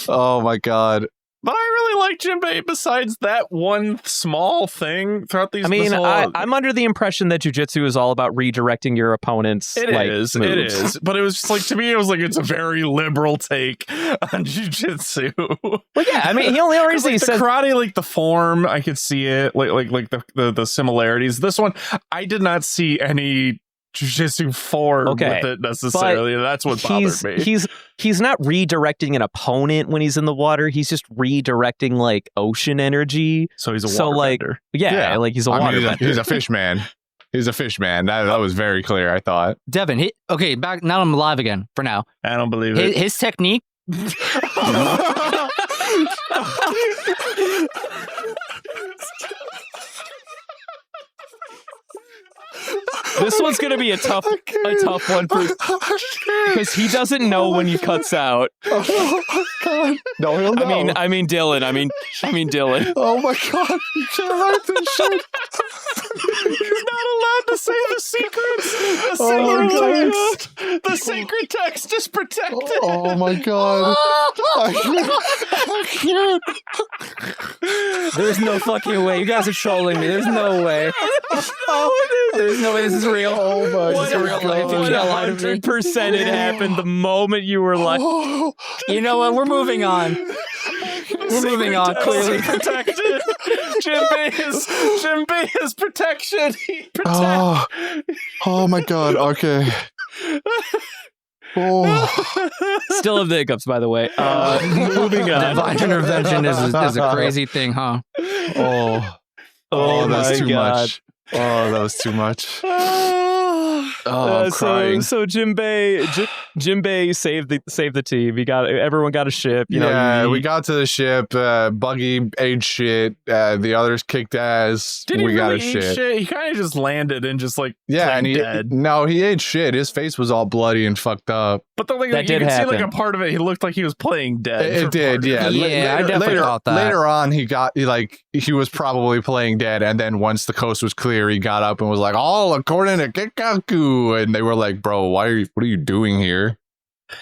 Oh my god. But I really like Jinbei besides that one small thing throughout these. I mean, this whole- I'm under the impression that jujitsu is all about redirecting your opponent's It is, moves. but it was just like, to me, it was like, it's a very liberal take on jujitsu. Well, yeah, I mean, the only reason he the says karate, like the form, I could see it, like the similarities. This one, I did not see any jujitsu form with it necessarily. And that's what bothered me. He's not redirecting an opponent when he's in the water. He's just redirecting like ocean energy. So he's a So, like, waterbender. Yeah, like he's a water He's a fish man. He's a fish man. That was very clear, I thought. Devin, back now. I'm live again for now. I don't believe it. His technique. This one's gonna be a tough one for because he doesn't know when he cuts out. Oh my god! No, he'll know. I mean Dylan. I mean Dylan. Oh my god! You can't write this shit. You're not allowed to say the secrets. The secret text is protected. Oh my god! I can't. There's no fucking way. You guys are trolling me. There's no way. There's no way this is real. Oh my This is real life. You can't lie to me. 100% it happened the moment you were like, You know what? We're moving on. We're moving on. Clearly protected. Jim B is protection. He protects. Oh my god! Okay. Oh. still have the hiccups, by the way. Moving on. divine intervention is a crazy thing, huh? Oh, that's too God. much. Oh, that was too much. I'm crying. So Jim Bay saved the team. Everyone got a ship. You know, we got to the ship. Buggy ate shit. The others kicked ass. Did he we got really a eat shit. He kind of just landed and just like And dead. he ate shit. His face was all bloody and fucked up. But the thing That you did could see like happen. a part of it. He looked like he was playing dead. It did, yeah. Yeah, I definitely thought that. Later on, he was probably playing dead, and then once the coast was clear, he got up and was like, "All according to Kikaku," and they were like, "Bro, what are you doing here?"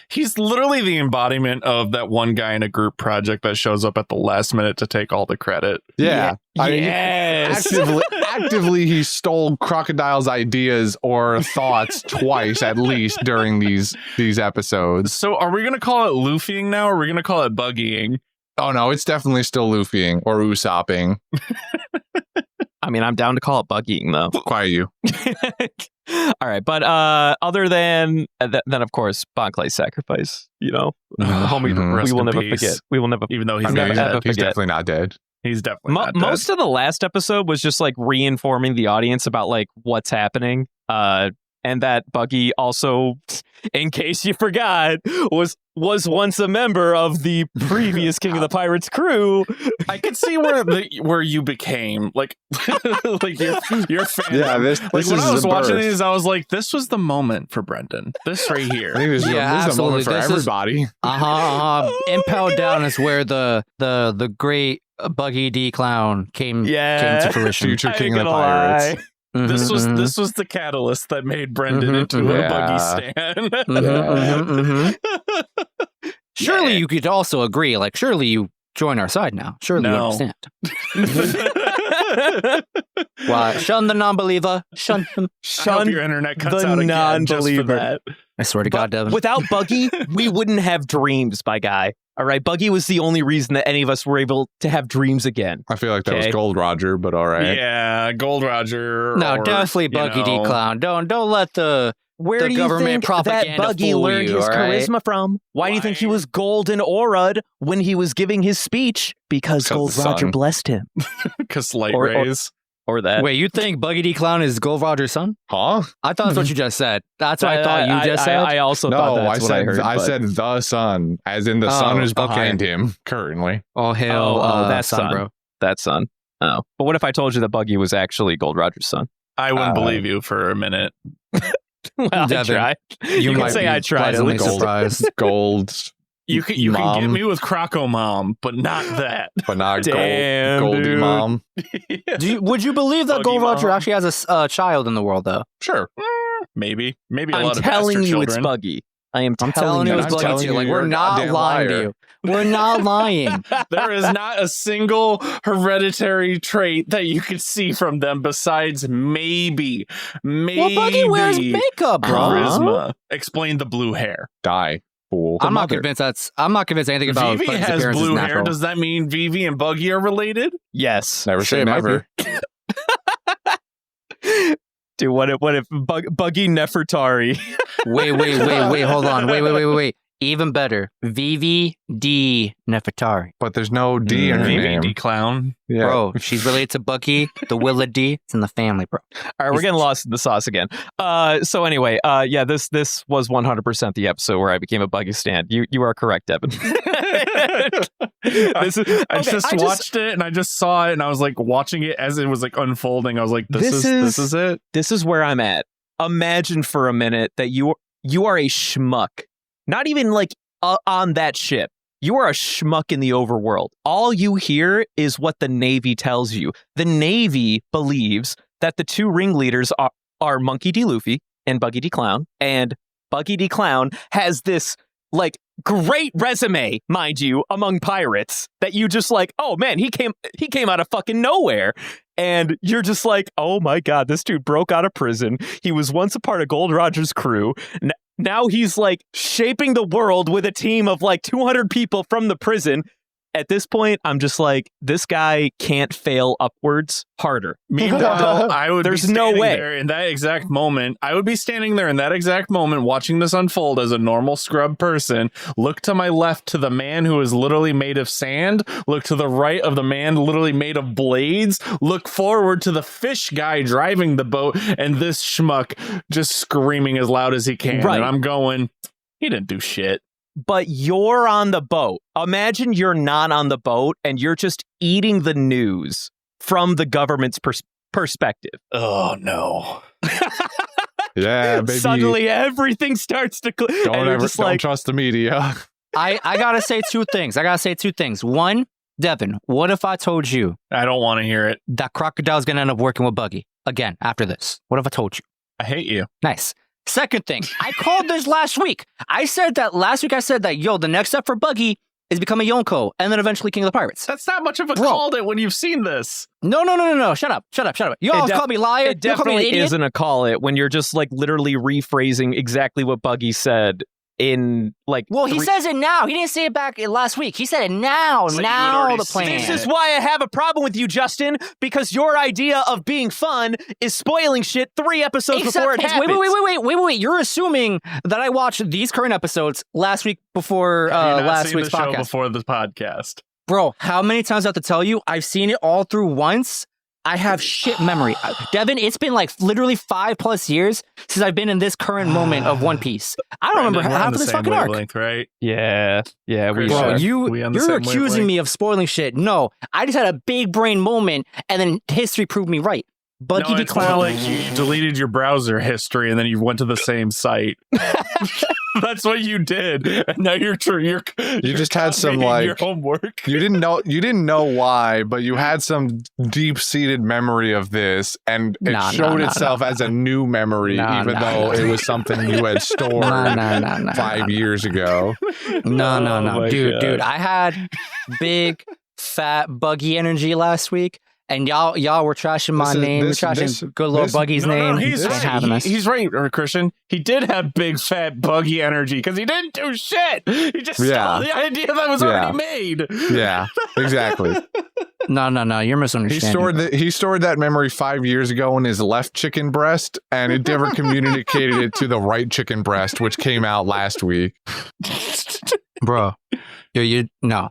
He's literally the embodiment of that one guy in a group project that shows up at the last minute to take all the credit. Yeah. I mean, yes. actively, he stole Crocodile's ideas or thoughts twice at least during these episodes. So are we going to call it Luffying now, or are we going to call it buggying? Oh no, it's definitely still Luffying or Usopping. I mean, I'm down to call it buggying though. Quiet you. All right, but other than then, of course, Bon Clay's sacrifice. You know, homie, Rest we will in never peace. forget. We will never. Even though he's I'm not never dead. ever He's forget. definitely not dead. He's definitely not dead. Most of the last episode was just like reinforming the audience about like what's happening. And that Buggy also, in case you forgot, was once a member of the previous King of the Pirates crew. I could see where you became like like your fan. Yeah, this Like when is I was the watching birth. these, I was like, this was the moment for Brendan. This right I here. think this is the moment absolutely. for This is- everybody. Impel Down is where the great Buggy D Clown came to fruition. Future I King ain't of the gonna Pirates. lie. This was Mhm, this was the catalyst that made Brendan Mhm, into mhm. a buggy stan. Surely you could also agree. Like, surely you join our side now. Surely you No. understand. Why? Shun the non-believer. Shun him. I hope your internet cuts the out again just for non-believer. that. I swear to God, Devin. Without Buggy, we wouldn't have dreams, my guy. All right, Buggy was the only reason that any of us were able to have dreams again. I feel like that was Okay. Gold Roger, but all right. Yeah, Gold Roger. No, or, definitely you Buggy D know, Clown. Don't let the Where The do you government think that propaganda Buggy fool learned you, his all right? charisma from? Why do you think he was golden aura'd when he was giving his speech? Because 'Cause Gold the Roger sun. blessed him. Because light Or- rays. Or that. Wait, you think Buggy D Clown is Gold Roger's son? Huh? I thought that's what you just said. That's what I thought you just said. I also thought No, that's what I heard. I but- said the sun, as in the sun Oh, is okay. behind him currently. Oh hell, that son, son. bro. that son. Oh. But what if I told you that Buggy was actually Gold Roger's son? I wouldn't Uh, believe you for a minute. Well, I Devin, tried. You can might say be I tried at pleasantly least. surprised. Gold, You can get Mom. me with Croco Mom, but not that. but not Damn, Goldie dude. Mom. Would you believe that Buggy Gold Roger Mom. actually has a child in the world, though? Sure. Maybe a I'm lot of telling bastard you it's children. Buggy. I am I'm telling you, you. it's I'm Buggy telling too. you, Like, you're we're a not goddamn lying to liar. you. We're not lying. There is not a single hereditary trait that you could see from them besides maybe Well, Buggy wears makeup, bro. charisma. Explain the blue hair. Die, fool. I'm not mother. convinced. I'm not convinced anything about Vivi Buggy's has appearance is blue hair. natural. Does that mean Vivi and Buggy are related? Yes. Never Sure, say it might never. Dude, what if Buggy Nefertari? Wait. Hold on. Wait. Even better, VVD Nefertari. But there's no D in her name. VVD clown. Yeah. Bro, she's related to Bucky, the Willa D. It's in the family, bro. All right, we're getting lost in the sauce again. So anyway, yeah, this was 100% the episode where I became a Buggy stan. You are correct, Devin. I just watched it and I just saw it and I was like watching it as it was like unfolding. I was like, this is it. This is where I'm at. Imagine for a minute that you are a schmuck. Not even like on that ship. You are a schmuck in the overworld. All you hear is what the Navy tells you. The Navy believes that the two ringleaders are Monkey D. Luffy and Buggy D. Clown. And Buggy D. Clown has this like great resume, mind you, among pirates that you just like, oh man, he came out of fucking nowhere. And you're just like, oh my God, this dude broke out of prison. He was once a part of Gold Roger's crew. Now he's like shaping the world with a team of like 200 people from the prison. At this point, I'm just like, this guy can't fail upwards harder. Meanwhile, I would There's be no standing way. there in that exact moment. I would be standing there in that exact moment watching this unfold as a normal scrub person. Look to my left to the man who is literally made of sand. Look to the right of the man literally made of blades. Look forward to the fish guy driving the boat and this schmuck just screaming as loud as he can. Right. And I'm going, he didn't do shit. But you're on the boat. Imagine you're not on the boat and you're just eating the news from the government's perspective. Oh, no. Yeah, baby. Suddenly everything starts to click. Don't trust the media. I gotta say two things. One, Devin, what if I told you I don't want to hear it. that Crocodile's gonna end up working with Buggy again after this? What if I told you? I hate you. Nice. Second thing, I called this last week. I said that, yo, the next step for Buggy is become a Yonko and then eventually King of the Pirates. That's not much of a Bro. call it when you've seen this. No. Shut up. You always call me liar. It You call me an definitely idiot. isn't a call it when you're just like literally rephrasing exactly what Buggy said in like. Well, he says it now. He didn't say it back last week. He said it now. It's like you had Now already the plan. seen This is why I have a problem with you, Justin, because your idea of being fun is spoiling shit 3 episodes before it happens. Wait. You're assuming that I watched these current episodes last week before last week's the show podcast. before the podcast. Bro, how many times do I have to tell you? I've seen it all through once. I have shit memory. Devin, it's been like literally 5+ years since I've been in this current moment of One Piece. I don't remember Brandon, we're on half the of this same fucking arc. wavelength, right? Yeah, we Bro, Bro, are. We on the you're same accusing wavelength? me of spoiling shit. No, I just had a big brain moment, and then history proved me right. Buggy No, the it's more Clown. like you deleted your browser history and then you went to the same site. That's what you did, and now you're You just had some copying like your homework. you didn't know why, but you had some deep-seated memory of this, and it showed itself as a new memory, even though it was something you had stored 5 years ago. No, Oh my dude, God. I had big, fat, Buggy energy last week, and y'all were trashing my name, trashing good little Buggy's name. He's Ain't having right. this. He's right, Christian. He did have big, fat, buggy energy because he didn't do shit. He just stole the idea that was already made. Yeah, exactly. No, you're misunderstanding. He stored that memory 5 years ago in his left chicken breast, and it never communicated it to the right chicken breast, which came out last week. Bro. No.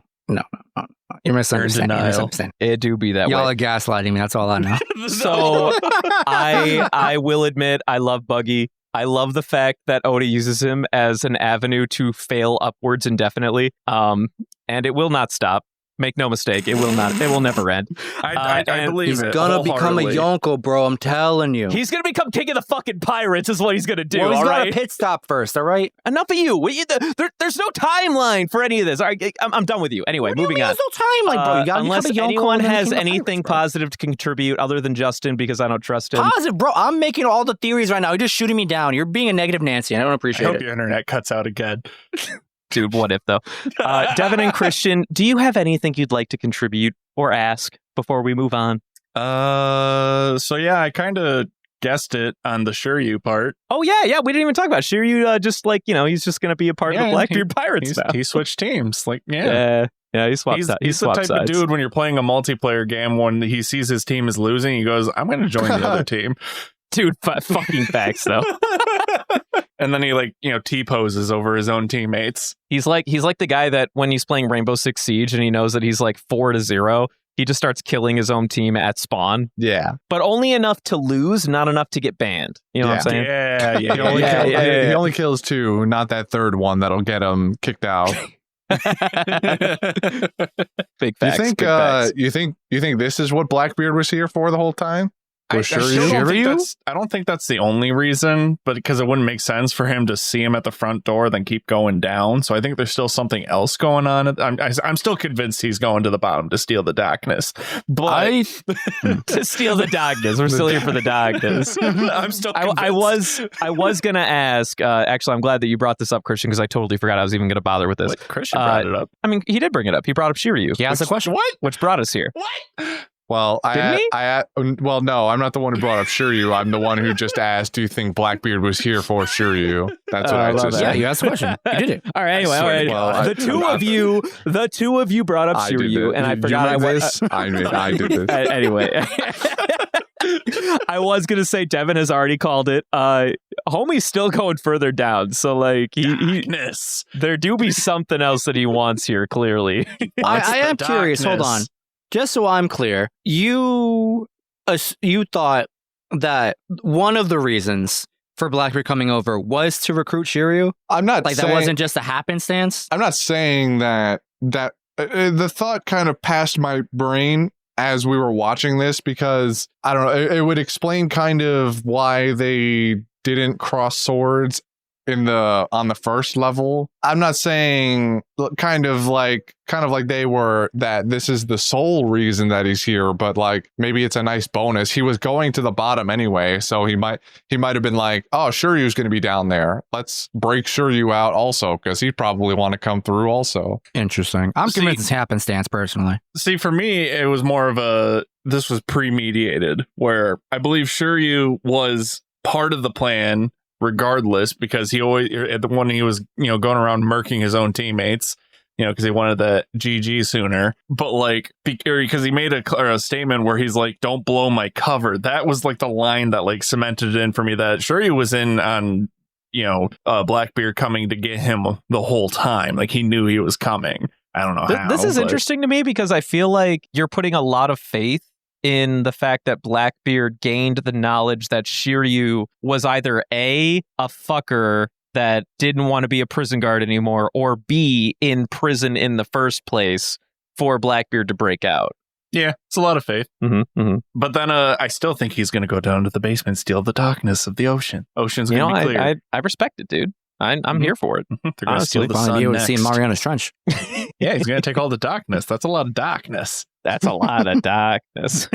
You're misunderstanding. denial. It do be that Y'all way. are gaslighting me. That's all I know. So I will admit I love Buggy. I love the fact that Oda uses him as an avenue to fail upwards indefinitely. And it will not stop. Make no mistake, it will not. It will never end. I believe He's it. gonna become a wholeheartedly. Yonko, bro. I'm telling you. He's gonna become king of the fucking pirates. Is what he's gonna do. Well, he's all got right. a pit stop first. All right. Enough of you. There's no timeline for any of this. All right, I'm done with you. Anyway, moving on. There's no timeline, bro. You gotta Unless become a Yonko anyone and then has King of the anything Pirates, bro. positive to contribute other than Justin, because I don't trust him. Positive, bro. I'm making all the theories right now. You're just shooting me down. You're being a negative Nancy. I don't I appreciate hope it. your internet cuts out again. Dude, what if though? Devin and Christian, do you have anything you'd like to contribute or ask before we move on? So yeah, I kind of guessed it on the Shiryu part. Oh yeah, we didn't even talk about Shiryu. Just like he's just gonna be a part of the Blackbeard Pirates now. He switched teams. Like, yeah. Yeah, he swapped. He's He the swapped type sides. of dude when you're playing a multiplayer game, when he sees his team is losing, he goes, I'm going to join the other team. Dude, fucking facts though. And then he like, T-poses over his own teammates. He's like the guy that when he's playing Rainbow Six Siege and he knows that he's like 4-0, he just starts killing his own team at spawn. Yeah. But only enough to lose, not enough to get banned. You know what I'm saying? Yeah. He only kills 2, not that third one that'll get him kicked out. Big facts. You think this is what Blackbeard was here for the whole time? I don't think that's the only reason, but because it wouldn't make sense for him to see him at the front door, then keep going down. So I think there's still something else going on. I'm still convinced he's going to the bottom to steal the darkness. But to steal the darkness, we're still here for the darkness. I'm still. I was gonna ask. Actually, I'm glad that you brought this up, Christian, because I totally forgot I was even gonna bother with this. What? Christian brought it up. I mean, he did bring it up. He brought up Shiryu. He asked the question. What? Which brought us here. What? Well, no, I'm not the one who brought up Shiryu. I'm the one who just asked, do you think Blackbeard was here for Shiryu? That's what I just said. Yeah, you asked the question. You did it. All right, anyway, all right. Well, the two of you brought up Shiryu, and I forgot I this. I did this. Anyway. I was gonna say Devin has already called it. Homie's still going further down, so like there do be something else that he wants here. Clearly, I am curious. Hold on, just so I'm clear. You thought that one of the reasons for Blackbeard coming over was to recruit Shiryu? I'm not like saying, that wasn't just a happenstance. I'm not saying that the thought kind of passed my brain as we were watching this, because I don't know, it would explain kind of why they didn't cross swords on the first level. I'm not saying kind of like they were that this is the sole reason that he's here, but like maybe it's a nice bonus. He was going to the bottom anyway, so he might have been like, oh, Shiryu's going to be down there, let's break Shiryu out also, because he'd probably want to come through also. Interesting. I'm convinced it's happenstance personally. See, for me, it was more of this was premeditated, where I believe Shiryu was part of the plan regardless, because he always, when he was, going around murking his own teammates, because he wanted the GG sooner, but like, because he made a statement where he's like, don't blow my cover. That was like the line that like cemented it in for me that Shiryu was in on, Blackbeard coming to get him the whole time. Like he knew he was coming. I don't know how. This is interesting to me because I feel like you're putting a lot of faith in the fact that Blackbeard gained the knowledge that Shiryu was either A, a fucker that didn't want to be a prison guard anymore, or B, in prison in the first place for Blackbeard to break out. Yeah, it's a lot of faith. Mm-hmm, mm-hmm. But then I still think he's going to go down to the basement and steal the darkness of the ocean. Ocean's going to be clear. I respect it, dude. I'm here for it. They're going to steal the sun you would next. see Mariana's Trench. Yeah, he's going to take all the darkness. That's a lot of darkness. That's a lot of darkness.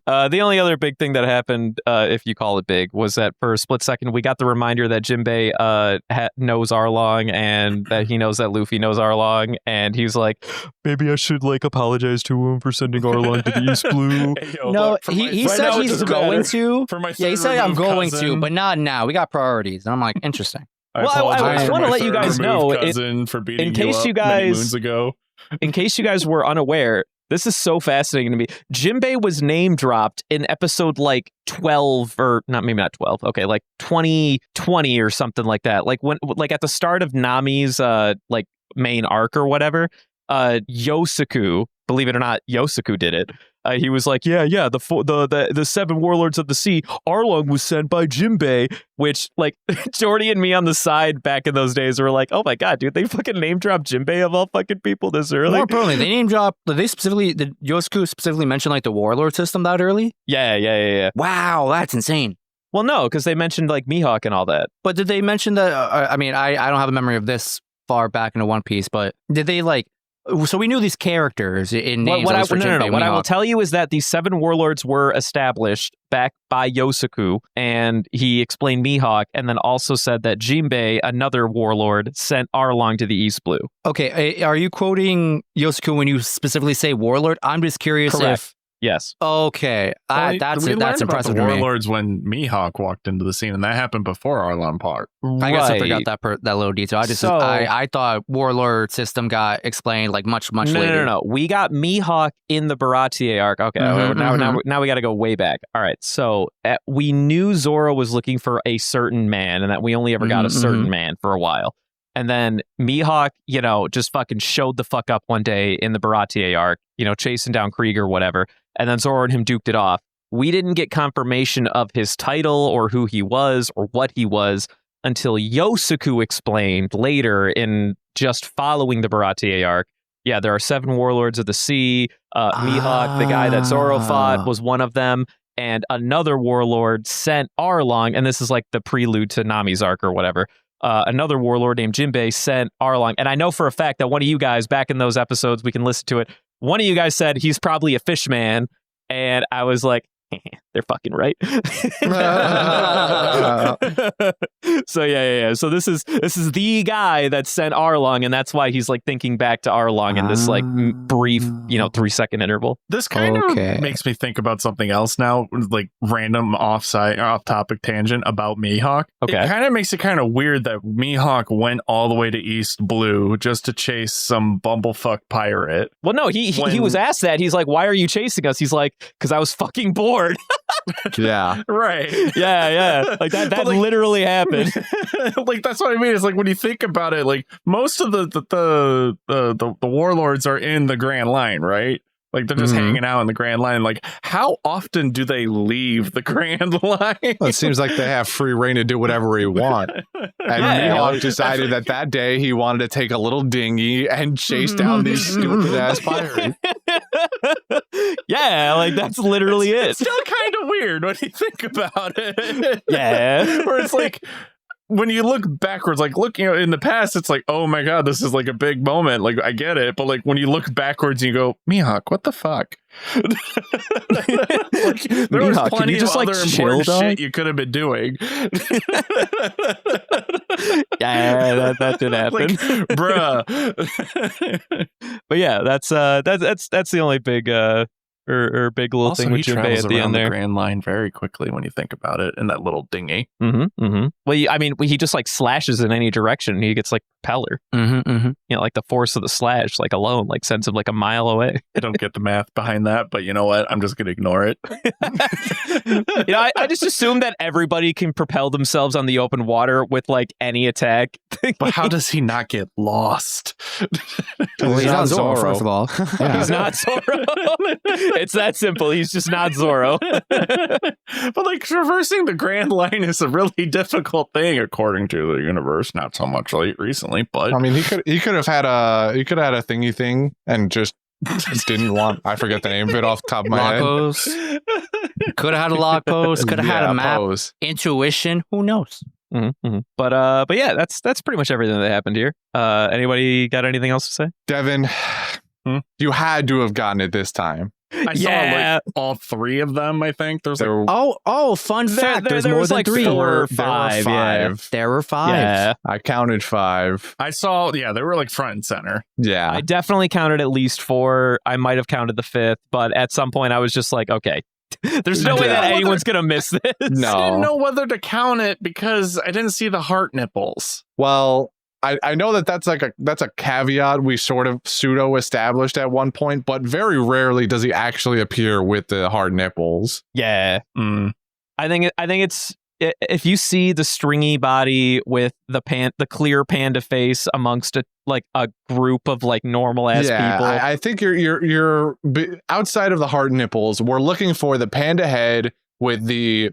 The only other big thing that happened, if you call it big, was that for a split second, we got the reminder that Jinbei knows Arlong and that he knows that Luffy knows Arlong. And he's like, maybe I should apologize to him for sending Arlong to the East Blue. Hey, yo, No, look, he said he's going to. For my Yeah, he said I'm going cousin. to, but not now. We got priorities. And I'm like, interesting. I apologize want for to my let you guys third know, removed cousin for beating in case you you up many guys- moons ago. In case you guys were unaware, this is so fascinating to me. Jinbei was name dropped in episode 12, or maybe not 12. Okay, 2020 or something like that. When at the start of Nami's main arc or whatever, Yosaku, believe it or not, Yosaku did it. He was like, the 7 warlords of the sea, Arlong was sent by Jinbei, which Jordy and me on the side back in those days were like, oh my god, dude, they fucking name dropped Jinbei of all fucking people this early. More importantly, they name drop. Did Yosaku specifically mention the warlord system that early? Yeah. Wow, that's insane. Well, no, because they mentioned Mihawk and all that. But did they mention that? I don't have a memory of this far back into One Piece, but did they so we knew these characters in names. What I will tell you is that these 7 warlords were established back by Yosaku, and he explained Mihawk, and then also said that Jinbei, another warlord, sent Arlong to the East Blue. Okay, are you quoting Yosaku when you specifically say warlord? I'm just curious Correct. Yes. Okay, Well, that's we learned impressive about to the me. Warlords when Mihawk walked into the scene, and that happened before Arlong Park. I guess I forgot that little detail. So- I thought warlord system got explained like much later. No. We got Mihawk in the Baratier arc. Okay, now we got to go way back. All right, so we knew Zoro was looking for a certain man, and that we only ever got a certain man for a while. And then Mihawk, just fucking showed the fuck up one day in the Baratier arc, chasing down Krieg or whatever. And then Zoro and him duked it off. We didn't get confirmation of his title or who he was or what he was until Yosuke explained later in just following the Baratier arc. Yeah, there are 7 warlords of the sea. Mihawk, the guy that Zoro fought, was one of them. And another warlord sent Arlong, and this is like the prelude to Nami's arc or whatever. Another warlord named Jinbei sent Arlong. And I know for a fact that one of you guys, back in those episodes, we can listen to it, one of you guys said he's probably a fish man. And I was like, they're fucking right. So yeah. So this is the guy that sent Arlong, and that's why he's like thinking back to Arlong in this like brief, 3-second interval. This kind of makes me think about something else now, like random off-topic tangent about Mihawk. Okay. It kind of makes it kind of weird that Mihawk went all the way to East Blue just to chase some bumblefuck pirate. Well, no, he was asked that. He's like, "Why are you chasing us?" He's like, "Because I was fucking bored." Yeah. Right. Yeah. Like that like, literally happened. Like that's what I mean. It's like when you think about it, like most of the warlords are in the Grand Line, right? Like they're just hanging out in the Grand Line. Like how often do they leave the Grand Line? Well, it seems like they have free reign to do whatever he want. And Mihawk decided that day he wanted to take a little dinghy and chase down these stupid ass pirates. Yeah, like that's literally it. It's still kind of weird when you think about it. Yeah. Where it's like when you look backwards, like look, in the past, it's like, oh my God, this is like a big moment. Like I get it. But like when you look backwards and you go, Mihawk, what the fuck? Like, there was plenty of other important shit you could have been doing. Yeah, that did happen. Like, bruh. But yeah, that's the only big or big little also, thing with Jinbei at the end there. The Grand Line very quickly when you think about it in that little dinghy. Well, he just like slashes in any direction. He gets like propeller. Like the force of the slash, like alone, like sends him like a mile away. I don't get the math behind that, but you know what? I'm just gonna ignore it. I just assume that everybody can propel themselves on the open water with like any attack. But how does he not get lost? Well, he's not Zoro, first of all. Yeah. He's not Zoro. It's that simple. He's just not Zoro. But like traversing the Grand Line is a really difficult thing according to the universe. Not so much recently, but I mean, he could have had a thingy thing and just didn't want. I forget the name of it off the top of my head. Could have had a log post. Could have had a map. Pose. Intuition. Who knows? But yeah, that's pretty much everything that happened here. Anybody got anything else to say? Devin, you had to have gotten it this time. I saw like all 3 of them. I think there's like fun fact. There's there more was than like 3. 4 or 5. Yeah. There were 5. Yeah. I counted 5. I saw. Yeah, they were like front and center. Yeah, I definitely counted at least 4. I might have counted the 5th, but at some point I was just like, okay, there's no way that anyone's gonna miss this. No. I didn't know whether to count it because I didn't see the heart nipples. Well, I know that's a caveat we sort of pseudo established at one point, but very rarely does he actually appear with the hard nipples. Yeah. I think it's if you see the stringy body with the clear panda face amongst a group of like normal ass people. I think you're outside of the hard nipples. We're looking for the panda head with the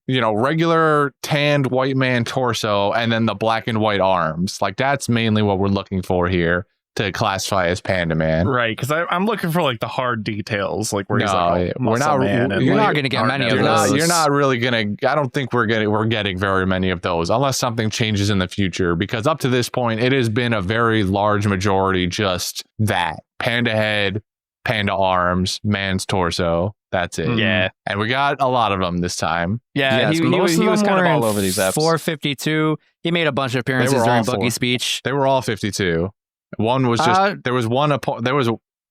regular tanned white man torso and then the black and white arms. Like that's mainly what we're looking for here to classify as Panda Man. Right, because I'm looking for like the hard details, like where he's like we're not. You're not going to get many of those. You're not really going to. I don't think we're getting very many of those unless something changes in the future. Because up to this point, it has been a very large majority just that panda head, panda arms, man's torso. That's it. Yeah, and we got a lot of them this time. Yeah, yes, he was kind of all over these episodes. 452. He made a bunch of appearances during Buggy's speech. They were all 52. One was just there was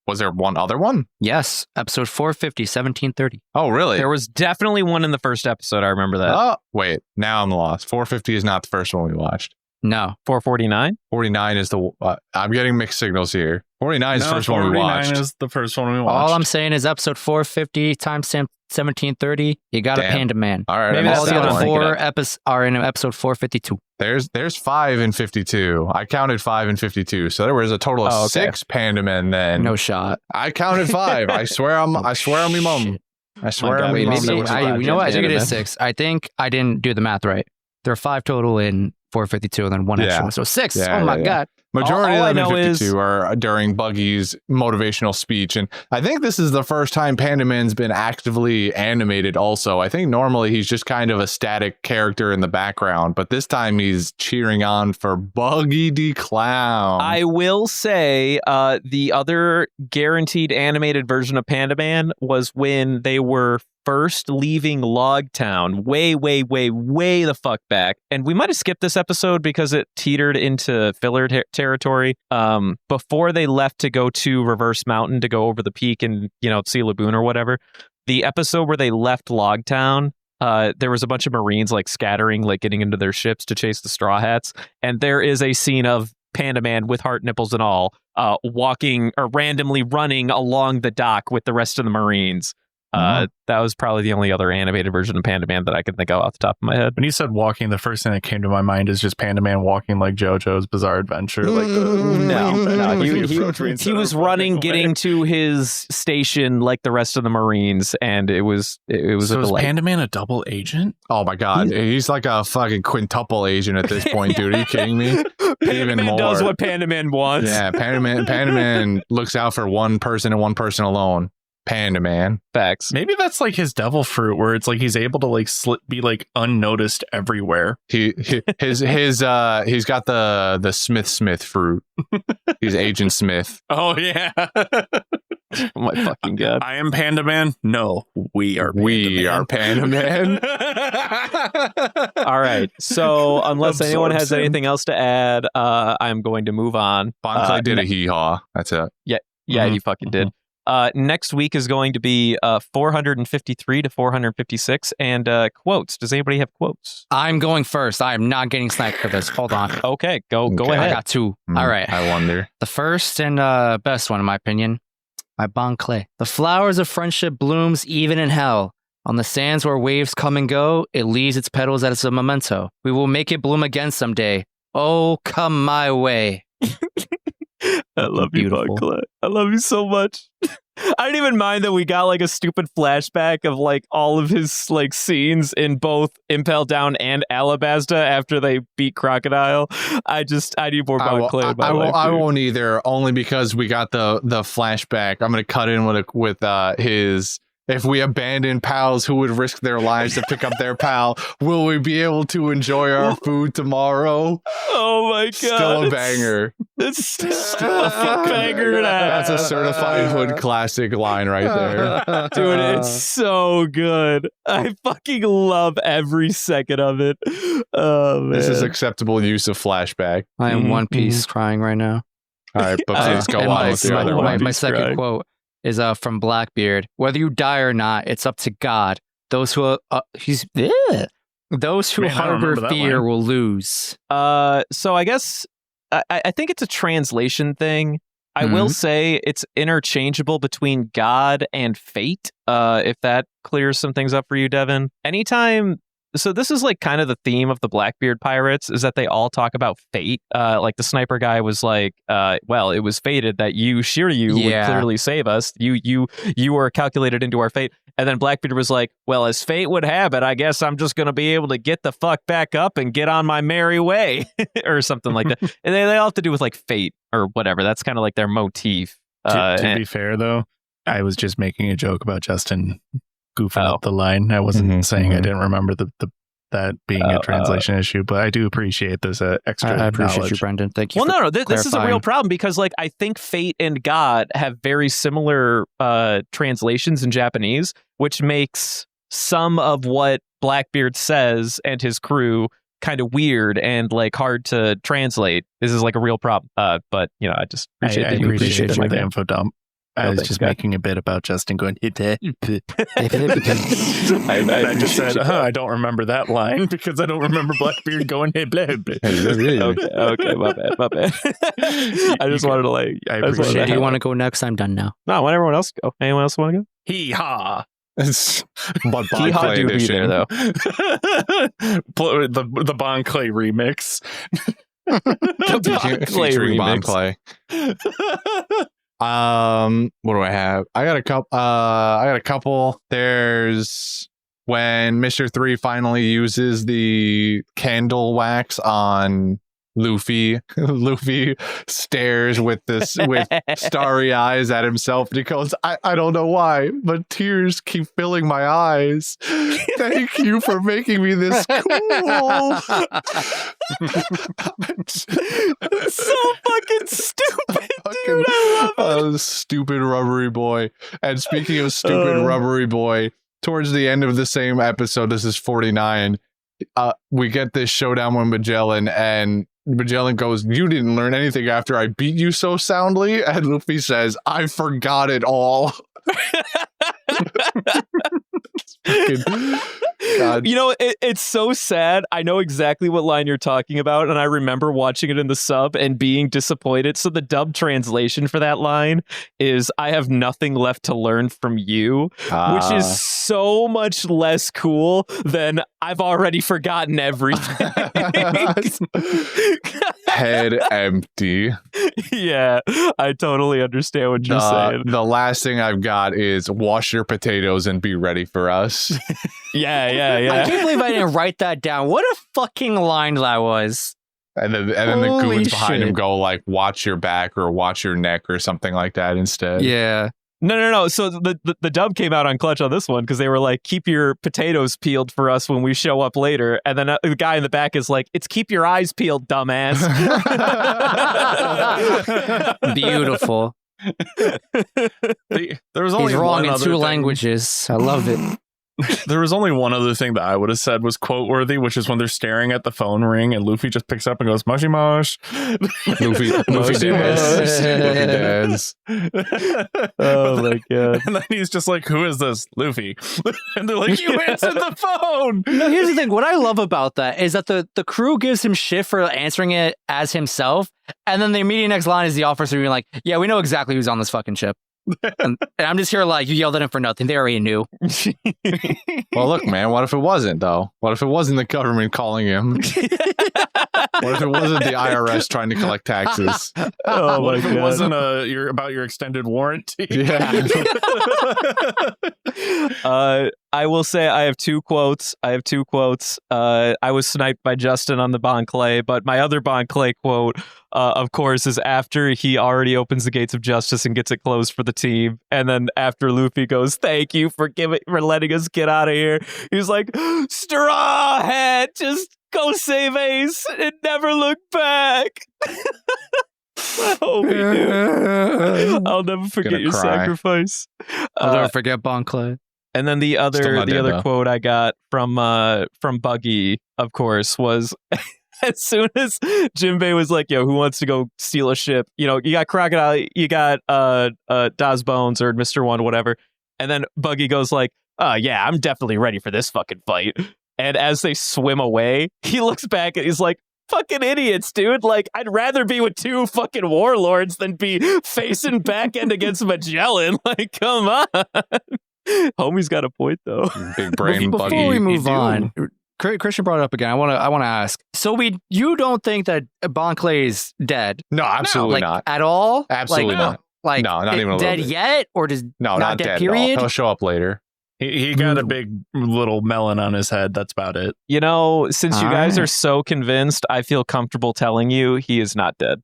Was there one other one? Yes, episode 450, 1730. Oh, really? There was definitely one in the first episode. I remember that. Oh, wait. Now I'm lost. 450 is not the first one we watched. No. 449? 49 is the... I'm getting mixed signals here. 49 is the first one we watched. 49 is the first one we watched. All I'm saying is episode 450, timestamp 1730. You got a Damn. Panda Man. All right. Maybe All the that other one. four episodes are in episode 452. There's 5 in 52. I counted 5 in 52. So there was a total of 6 Panda Men then. No shot. I counted 5. I swear on me mum. I swear God, on me wait, mum. maybe there was I- 5. You know what? I think it Panda is Man. 6. I think I didn't do the math right. There are 5 total in 452 and then one extra Yeah. one. So 6. Yeah, Oh my yeah. God. Majority All I of them know in is- 52 are during Buggy's motivational speech. And I think this is the first time Panda Man's been actively animated also. I think normally he's just kind of a static character in the background, but this time he's cheering on for Buggy the Clown. I will say the other guaranteed animated version of Panda Man was when they were first leaving Logtown way the fuck back. And we might have skipped this episode because it teetered into filler territory. Before they left to go to Reverse Mountain to go over the peak and, see Laboon or whatever. The episode where they left Logtown, there was a bunch of Marines like scattering, like getting into their ships to chase the Straw Hats. And there is a scene of Panda Man with heart nipples and all, walking or randomly running along the dock with the rest of the Marines. That was probably the only other animated version of Panda Man that I could think of off the top of my head. When you said walking, the first thing that came to my mind is just Panda Man walking like JoJo's Bizarre Adventure. Like No, he he was running, getting to his station like the rest of the Marines, and it was So a is delight. Panda Man a double agent? Oh my God. He's like a fucking quintuple agent at this point, dude. Are you kidding me? Panda Even Man more. does what Panda Man wants. Yeah, Panda Man looks out for one person and one person alone. Panda Man. Facts. Maybe that's like his devil fruit, where it's like he's able to like be like unnoticed everywhere. He's got the Smith fruit. He's Agent Smith. Oh yeah. Oh my fucking God. I am Panda Man. No, we are. Panda Man. All right. So unless anyone has Absorbs him. anything else to add, I'm going to move on. Bon Clay did a hee-haw. That's it. Yeah, Mhm. you fucking did. Next week is going to be 453 to 456 and quotes. Does anybody have quotes? I'm going first. I am not getting sniped for this. Hold on. Okay, go Okay. I ahead. got 2. All right. I wonder. The first and best one, in my opinion, by Bon Clay. The flowers of friendship blooms even in hell. On the sands where waves come and go, it leaves its petals as a memento. We will make it bloom again someday. Oh, come my way. I love you, Beautiful. Clay. I love you so much. I didn't even mind that we got like a stupid flashback of like all of his like scenes in both Impel Down and Alabasta after they beat Crocodile. I need more Bon Clay in my life. I dude. won't either, only because we got the flashback. I'm gonna cut in with his. If we abandon pals who would risk their lives to pick up their pal, will we be able to enjoy our food tomorrow? Oh my God. Still a banger. It's still a fucking banger. That's a certified hood classic line right there. Dude, it's so good. I fucking love every second of it. Oh, man. This is acceptable use of flashback. I am Mhm, One Piece crying right now. All right, but please go And on my, with the other my, one. my Piece second crying. quote is from Blackbeard. Whether you die or not, it's up to God. Those who those who Man, I don't harbor remember that fear line. will lose. So I guess I think it's a translation thing. I will say it's interchangeable between God and fate. If that clears some things up for you, Devin. So this is like kind of the theme of the Blackbeard pirates is that they all talk about fate. Like the sniper guy was like, well, it was fated that Shiryu would Yeah. clearly save us. You were calculated into our fate. And then Blackbeard was like, well, as fate would have it, I guess I'm just going to be able to get the fuck back up and get on my merry way or something like that. And they all have to do with like fate or whatever. That's kind of like their motif. To be fair, though, I was just making a joke about Justin goofing Oh. up the line. I wasn't Mhm, saying I mhm. didn't remember that being a translation issue, but I do appreciate this extra I appreciate knowledge. you, Brendan. Thank you. Well, for no, this is a real clarifying. problem because, like, I think fate and God have very similar translations in Japanese, which makes some of what Blackbeard says and his crew kind of weird and like hard to translate. This is like a real problem. But I just appreciate I that you appreciate appreciate it like the that. info dump. I was just making a bit about Justin going, I just said, I don't remember that line because I don't remember Blackbeard going, hey, blah, blah. Okay, my bad. I just wanted to I appreciate it. Do you want to go next? I'm done now. No, let everyone else go. Anyone else want to go? Hee-haw. But Hee-haw do be there, though. the Bon Clay remix. Featuring Bon Clay. What do I have? I got a couple. There's when Mr. 3 finally uses the candle wax on Luffy. Luffy stares with starry eyes at himself and he goes, I don't know why, but tears keep filling my eyes. Thank you for making me this cool. So fucking stupid, dude. I love it. Stupid rubbery boy. And speaking of stupid rubbery boy, towards the end of the same episode, this is 49, we get this showdown with Magellan, and Magellan goes, you didn't learn anything after I beat you so soundly? And Luffy says, I forgot it all. God. You know, it's so sad. I know exactly what line you're talking about, and I remember watching it in the sub and being disappointed. So the dub translation for that line is, I have nothing left to learn from you, which is so much less cool than I've already forgotten everything. Head empty. Yeah, I totally understand what you're saying. The last thing I've got is wash your potatoes and be ready for us. Yeah. I can't believe I didn't write that down. What a fucking line that was. And then the goons behind him go like, watch your back or watch your neck or something like that instead. Yeah. No. So the dub came out on Clutch on this one because they were like, keep your potatoes peeled for us when we show up later. And then the guy in the back is like, it's keep your eyes peeled, dumbass. Beautiful. There was only He's wrong one in other 2 thing. languages. I love it. There was only one other thing that I would have said was quote worthy, which is when they're staring at the phone ring and Luffy just picks up and goes, mushy mush. Luffy dance. Oh my god. And then he's just like, who is this? Luffy. And they're like, you answered the phone. No, here's the thing. What I love about that is that the crew gives him shit for answering it as himself. And then the immediate next line is the officer being like, yeah, we know exactly who's on this fucking ship. And I'm just here like, you yelled at him for nothing. They already knew. Well, look, man, what if it wasn't, though? What if it wasn't the government calling him? What if it wasn't the IRS trying to collect taxes? Oh What my if it god. wasn't about your extended warranty? Yeah. I will say I have 2 quotes. I was sniped by Justin on the Bon Clay, but my other Bon Clay quote, of course, is after he already opens the gates of justice and gets it closed for the team. And then after Luffy goes, thank you for letting us get out of here. He's like, Straw Hat, just go save Ace and never look back. I hope he do. I'll never forget your cry. sacrifice. I'll never forget Bon Clay. And then the Still other not dead, though. quote I got from Buggy, of course, was as soon as Jinbei was like, yo, who wants to go steal a ship? You know, you got Crocodile, you got Daz Bones or Mr. One, whatever. And then Buggy goes like, yeah, I'm definitely ready for this fucking fight. And as they swim away, he looks back and he's like, fucking idiots, dude. Like, I'd rather be with 2 fucking warlords than be facing back end against Magellan. Like, come on. Homie's got a point, though. Big brain Before buggy. we move on, Christian brought it up again. I want to ask. So you don't think that Bon Clay is dead? No, absolutely like, not. At all? Absolutely not. Like, No, not even a little dead bit. yet, or does No, not dead. Period. He'll show up later. He got a big little melon on his head. That's about it. You know, since you guys Alright. are so convinced, I feel comfortable telling you he is not dead.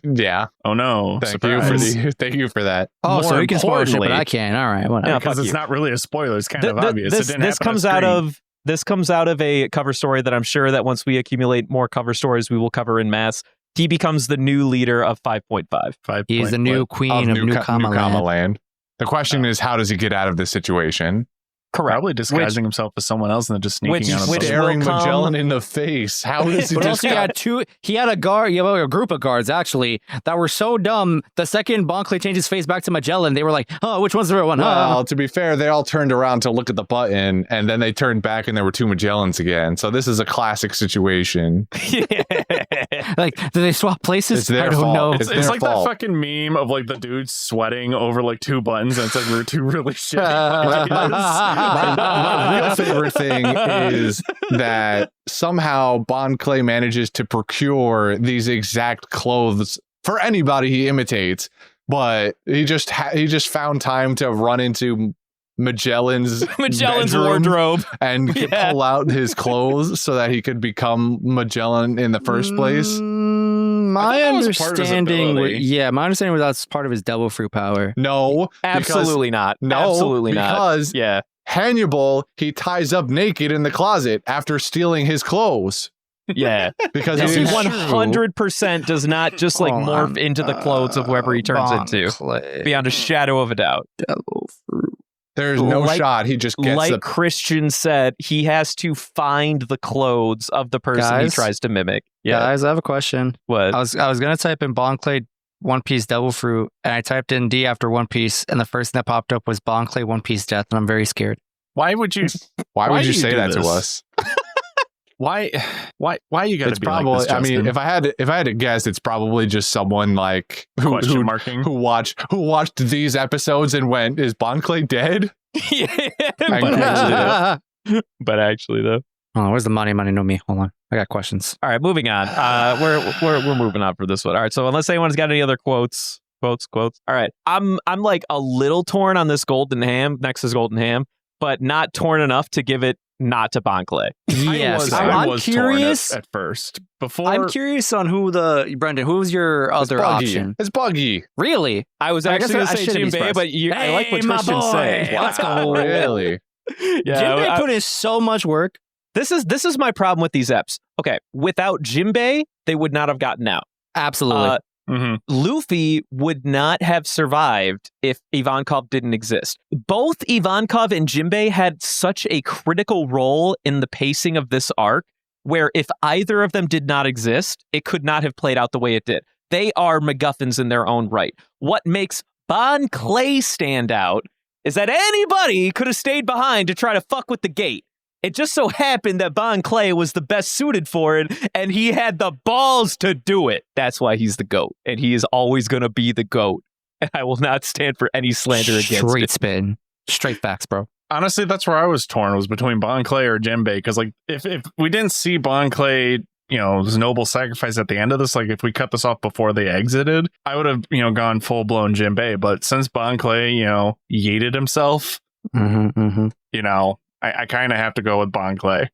Yeah. Oh no! Thank you for that. Oh, so More you can spoil shit, but importantly- I can't. All right, whatever. Yeah, Because fuck it's you. not really a spoiler. It's kind of obvious. This, it didn't this happen on comes out screen. of this comes out of a cover story that I'm sure that once we accumulate more cover stories, we will cover in mass. He becomes the new leader of 5.5. 5 He's the new queen of New Kama Land. Land. The question is, how does he get out of this situation? Correct. Probably disguising himself as someone else and then just sneaking which- out of which something. Staring will come- Magellan in the face. How is he But just also, he had a group of guards actually that were so dumb. The second Bon Clay changed his face back to Magellan, they were like, "Oh, which one's the real one?" Well, to be fair, they all turned around to look at the button, and then they turned back, and there were 2 Magellans again. So this is a classic situation. Like, do they swap places? It's their I don't fault. know. It's their like fault. that fucking meme of like the dude sweating over like 2 buttons and it's like we're 2 really shitty. My real favorite thing is that somehow Bon Clay manages to procure these exact clothes for anybody he imitates, but he just found time to run into Magellan's bedroom wardrobe. and pull out his clothes so that he could become Magellan in the first place. My that was part of his understanding, ability. my understanding was that's part of his devil fruit power. No, Absolutely not. no, Absolutely not. because Yeah. Hannibal, he ties up naked in the closet after stealing his clothes. Yeah. Because This he is didn't- 100% does not just like morph into the clothes of whoever he turns into. Beyond a shadow of a doubt. Devil fruit. There's no Like- shot. He just gets Like the Christian said, he has to find the clothes of the person he Guys? tries to mimic. Yeah. Guys, I have a question. What? I was gonna type in Bon Clay One Piece Devil Fruit, and I typed in D after One Piece, and the first thing that popped up was Bon Clay One Piece Death, and I'm very scared. Why would you Why Why would do you you say do that to this? us? why you gotta It's be probably. like this, I mean, Justin? if I had to guess, it's probably just someone like who question marking? watched these episodes and went, "Is Bon Clay dead?" Yeah. And But actually, though. Oh, where's the money? Money, no me. Hold on, I got questions. All right, moving on. We're moving on for this one. All right, so unless anyone's got any other quotes. All right, I'm like a little torn on this golden ham. Next is golden ham, but not torn enough to give it not to Bon Clay. Yes, I was curious. torn at first. Before I'm curious on Brendan. Who's your other option? It's Buggy. Really? I was I guess actually going I to say shouldn't be Jim Bay, surprised. but I like what Hey, my Christian's boy. saying. Let's go. Really? Yeah, Jinbei put in so much work. this is my problem with these eps. Okay, without Jinbei, they would not have gotten out. Absolutely. Mhm. Luffy would not have survived if Ivankov didn't exist. Both Ivankov and Jinbei had such a critical role in the pacing of this arc, where if either of them did not exist, it could not have played out the way it did. They are MacGuffins in their own right. What makes Bon Clay stand out is that anybody could have stayed behind to try to fuck with the gate. It just so happened that Bon Clay was the best suited for it, and he had the balls to do it. That's why he's the GOAT, and he is always going to be the GOAT. And I will not stand for any slander against Straight it. spin. Straight facts, bro. Honestly, that's where I was torn, was between Bon Clay or Jinbei, because like if we didn't see Bon Clay, his noble sacrifice at the end of this, like if we cut this off before they exited, I would have gone full blown Jinbei. But since Bon Clay yeeted himself, I kind of have to go with Bon Clay,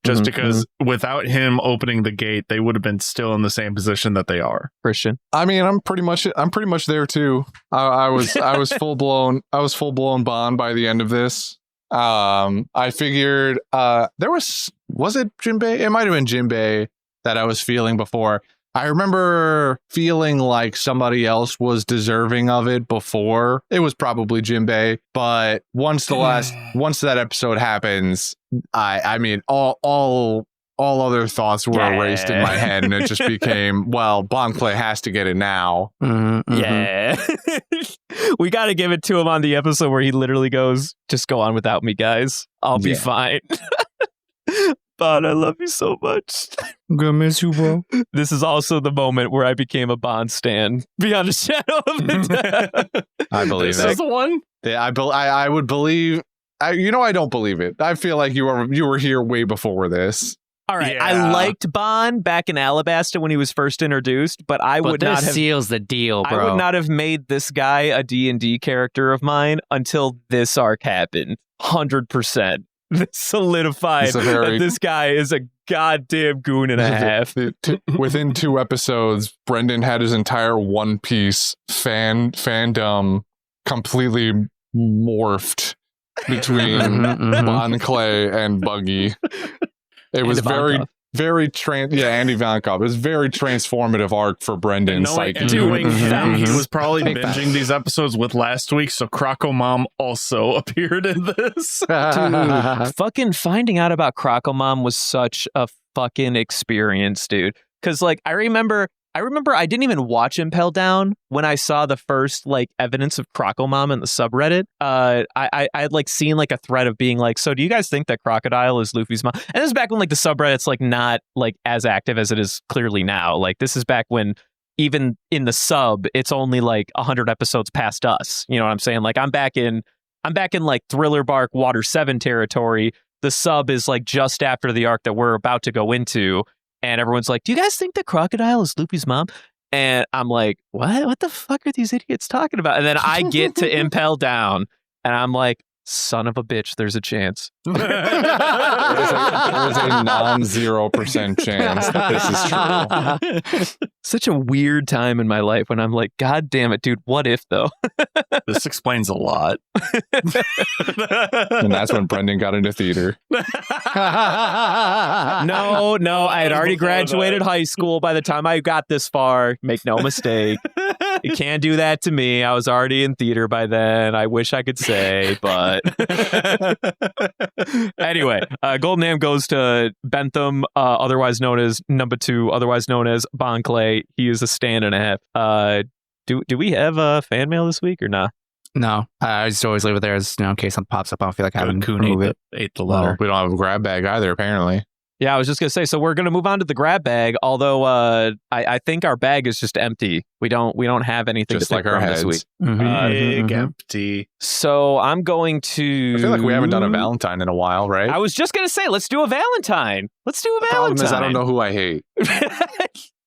just because without him opening the gate, they would have been still in the same position that they are. Christian. I mean, I'm pretty much there too. I was full blown Bon by the end of this. I figured was it Jinbei? It might have been Jinbei that I was feeling before. I remember feeling like somebody else was deserving of it before. It was probably Jinbei, but once that episode happens, I mean all other thoughts were erased in my head, and it just became, well, Bon Clay has to get it now. Yeah. We got to give it to him on the episode where he literally goes, just go on without me, guys. I'll be fine. Bon, I love you so much. I'm gonna miss you, bro. This is also the moment where I became a Bond stan beyond a shadow of a doubt. I believe This it. is the one. Yeah, I would believe. I don't believe it. I feel like you were here way before this. All right, Yeah. I liked Bond back in Alabasta when he was first introduced, but I would not have seals the deal, bro. I would not have made this guy a D&D character of mine until this arc happened. 100%. This solidified It's a very- that this guy is a goddamn goon and a half. Within 2 episodes, Brendan had his entire One Piece fandom completely morphed between Bon Clay and Buggy. It was And Ivankov. Andy Vankov. It was very transformative arc for Brendan. Knowing Mhm. them, he was probably Big binging facts. these episodes with last week, so Croco Mom also appeared in this. Dude, fucking finding out about Croco Mom was such a fucking experience, dude. Because like I remember I didn't even watch Impel Down when I saw the first like evidence of Croco Mom in the subreddit. I had like seen like a thread of being like, so do you guys think that Crocodile is Luffy's mom? And this is back when like the subreddit's like not like as active as it is clearly now. Like this is back when even in the sub, it's only like 100 episodes past us. You know what I'm saying? Like I'm back in like Thriller Bark Water 7 territory. The sub is like just after the arc that we're about to go into. And everyone's like, do you guys think that Crocodile is Luffy's mom? And I'm like, what? What the fuck are these idiots talking about? And then I get to Impel Down and I'm like, son of a bitch, there's a chance. There is a non-0% chance that this is true. Such a weird time in my life when I'm like, God damn it, dude, what if though? This explains a lot. And that's when Brendan got into theater. No, I had already graduated high school by the time I got this far. Make no mistake. You can't do that to me. I was already in theater by then. I wish I could say, but anyway, Golden Ham goes to Bentham, otherwise known as number 2, otherwise known as Bon Clay. He is a stand and a half. Do we have a fan mail this week or not? No, I just always leave it there as, in case something pops up. I don't feel like having to remove it. Ate the Well, letter. we don't have a grab bag either, apparently. Yeah, I was just gonna say. So we're gonna move on to the grab bag. Although I think our bag is just empty. We don't have anything Just to like pick our from this heads. week. Big empty. So I'm going to. I feel like we haven't done a Valentine in a while, right? I was just gonna say, let's do a Valentine. Let's do a The problem Valentine. is I don't know who I hate.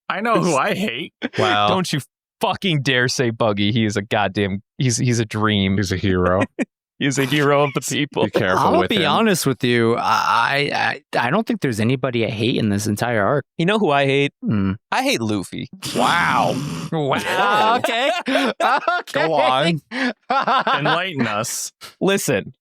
I know who I hate. Wow. Don't you fucking dare say Buggy. He is a goddamn. He's a dream. He's a hero. He's a hero of the people. Be careful I'll with be him. honest with you. I don't think there's anybody I hate in this entire arc. You know who I hate? Hmm. I hate Luffy. Wow. Okay. Go on. Enlighten us. Listen.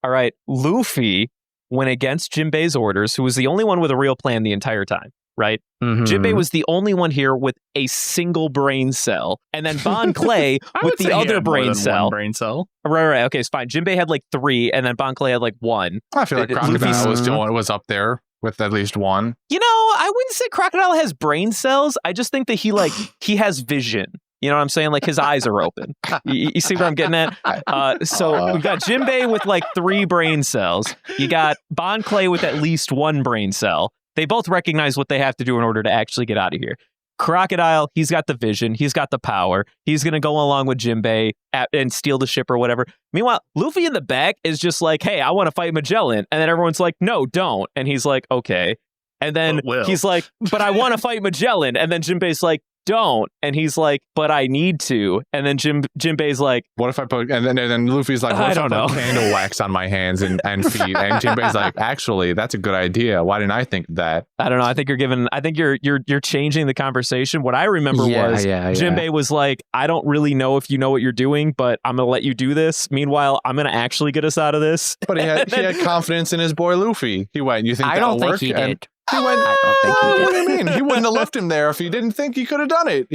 All right. Luffy went against Jinbei's orders, who was the only one with a real plan the entire time, right? Mhm. Jinbei was the only one here with a single brain cell. And then Bon Clay I with would say the he other had more brain than cell. one brain cell. Right. Okay, it's fine. Jinbei had like 3, and then Bon Clay had like 1. I feel like Luffy's- Crocodile was up there with at least one. You know, I wouldn't say Crocodile has brain cells. I just think that he has vision. You know what I'm saying? Like his eyes are open. You see what I'm getting at? So we've got Jinbei with like 3 brain cells. You got Bon Clay with at least 1 brain cell. They both recognize what they have to do in order to actually get out of here. Crocodile, he's got the vision. He's got the power. He's going to go along with Jinbei and steal the ship or whatever. Meanwhile, Luffy in the back is just like, hey, I want to fight Magellan. And then everyone's like, no, don't. And he's like, okay. And then But will. he's like, but I want to fight Magellan. And then Jinbei's like, don't. And he's like, but I need to. And then Jinbei's like, What if I put and then Luffy's like, what I if I don't put know. candle wax on my hands and feet? And Jinbei's like, actually, that's a good idea. Why didn't I think of that? I don't know. I think you're changing the conversation. What I remember was Jinbei was like, I don't really know if you know what you're doing, but I'm going to let you do this. Meanwhile, I'm going to actually get us out of this. But he had confidence in his boy Luffy. He went, you think I that'll don't think work? he And did. he went, I don't think he what did. do you mean? He wouldn't have left him there if he didn't think he could have done it.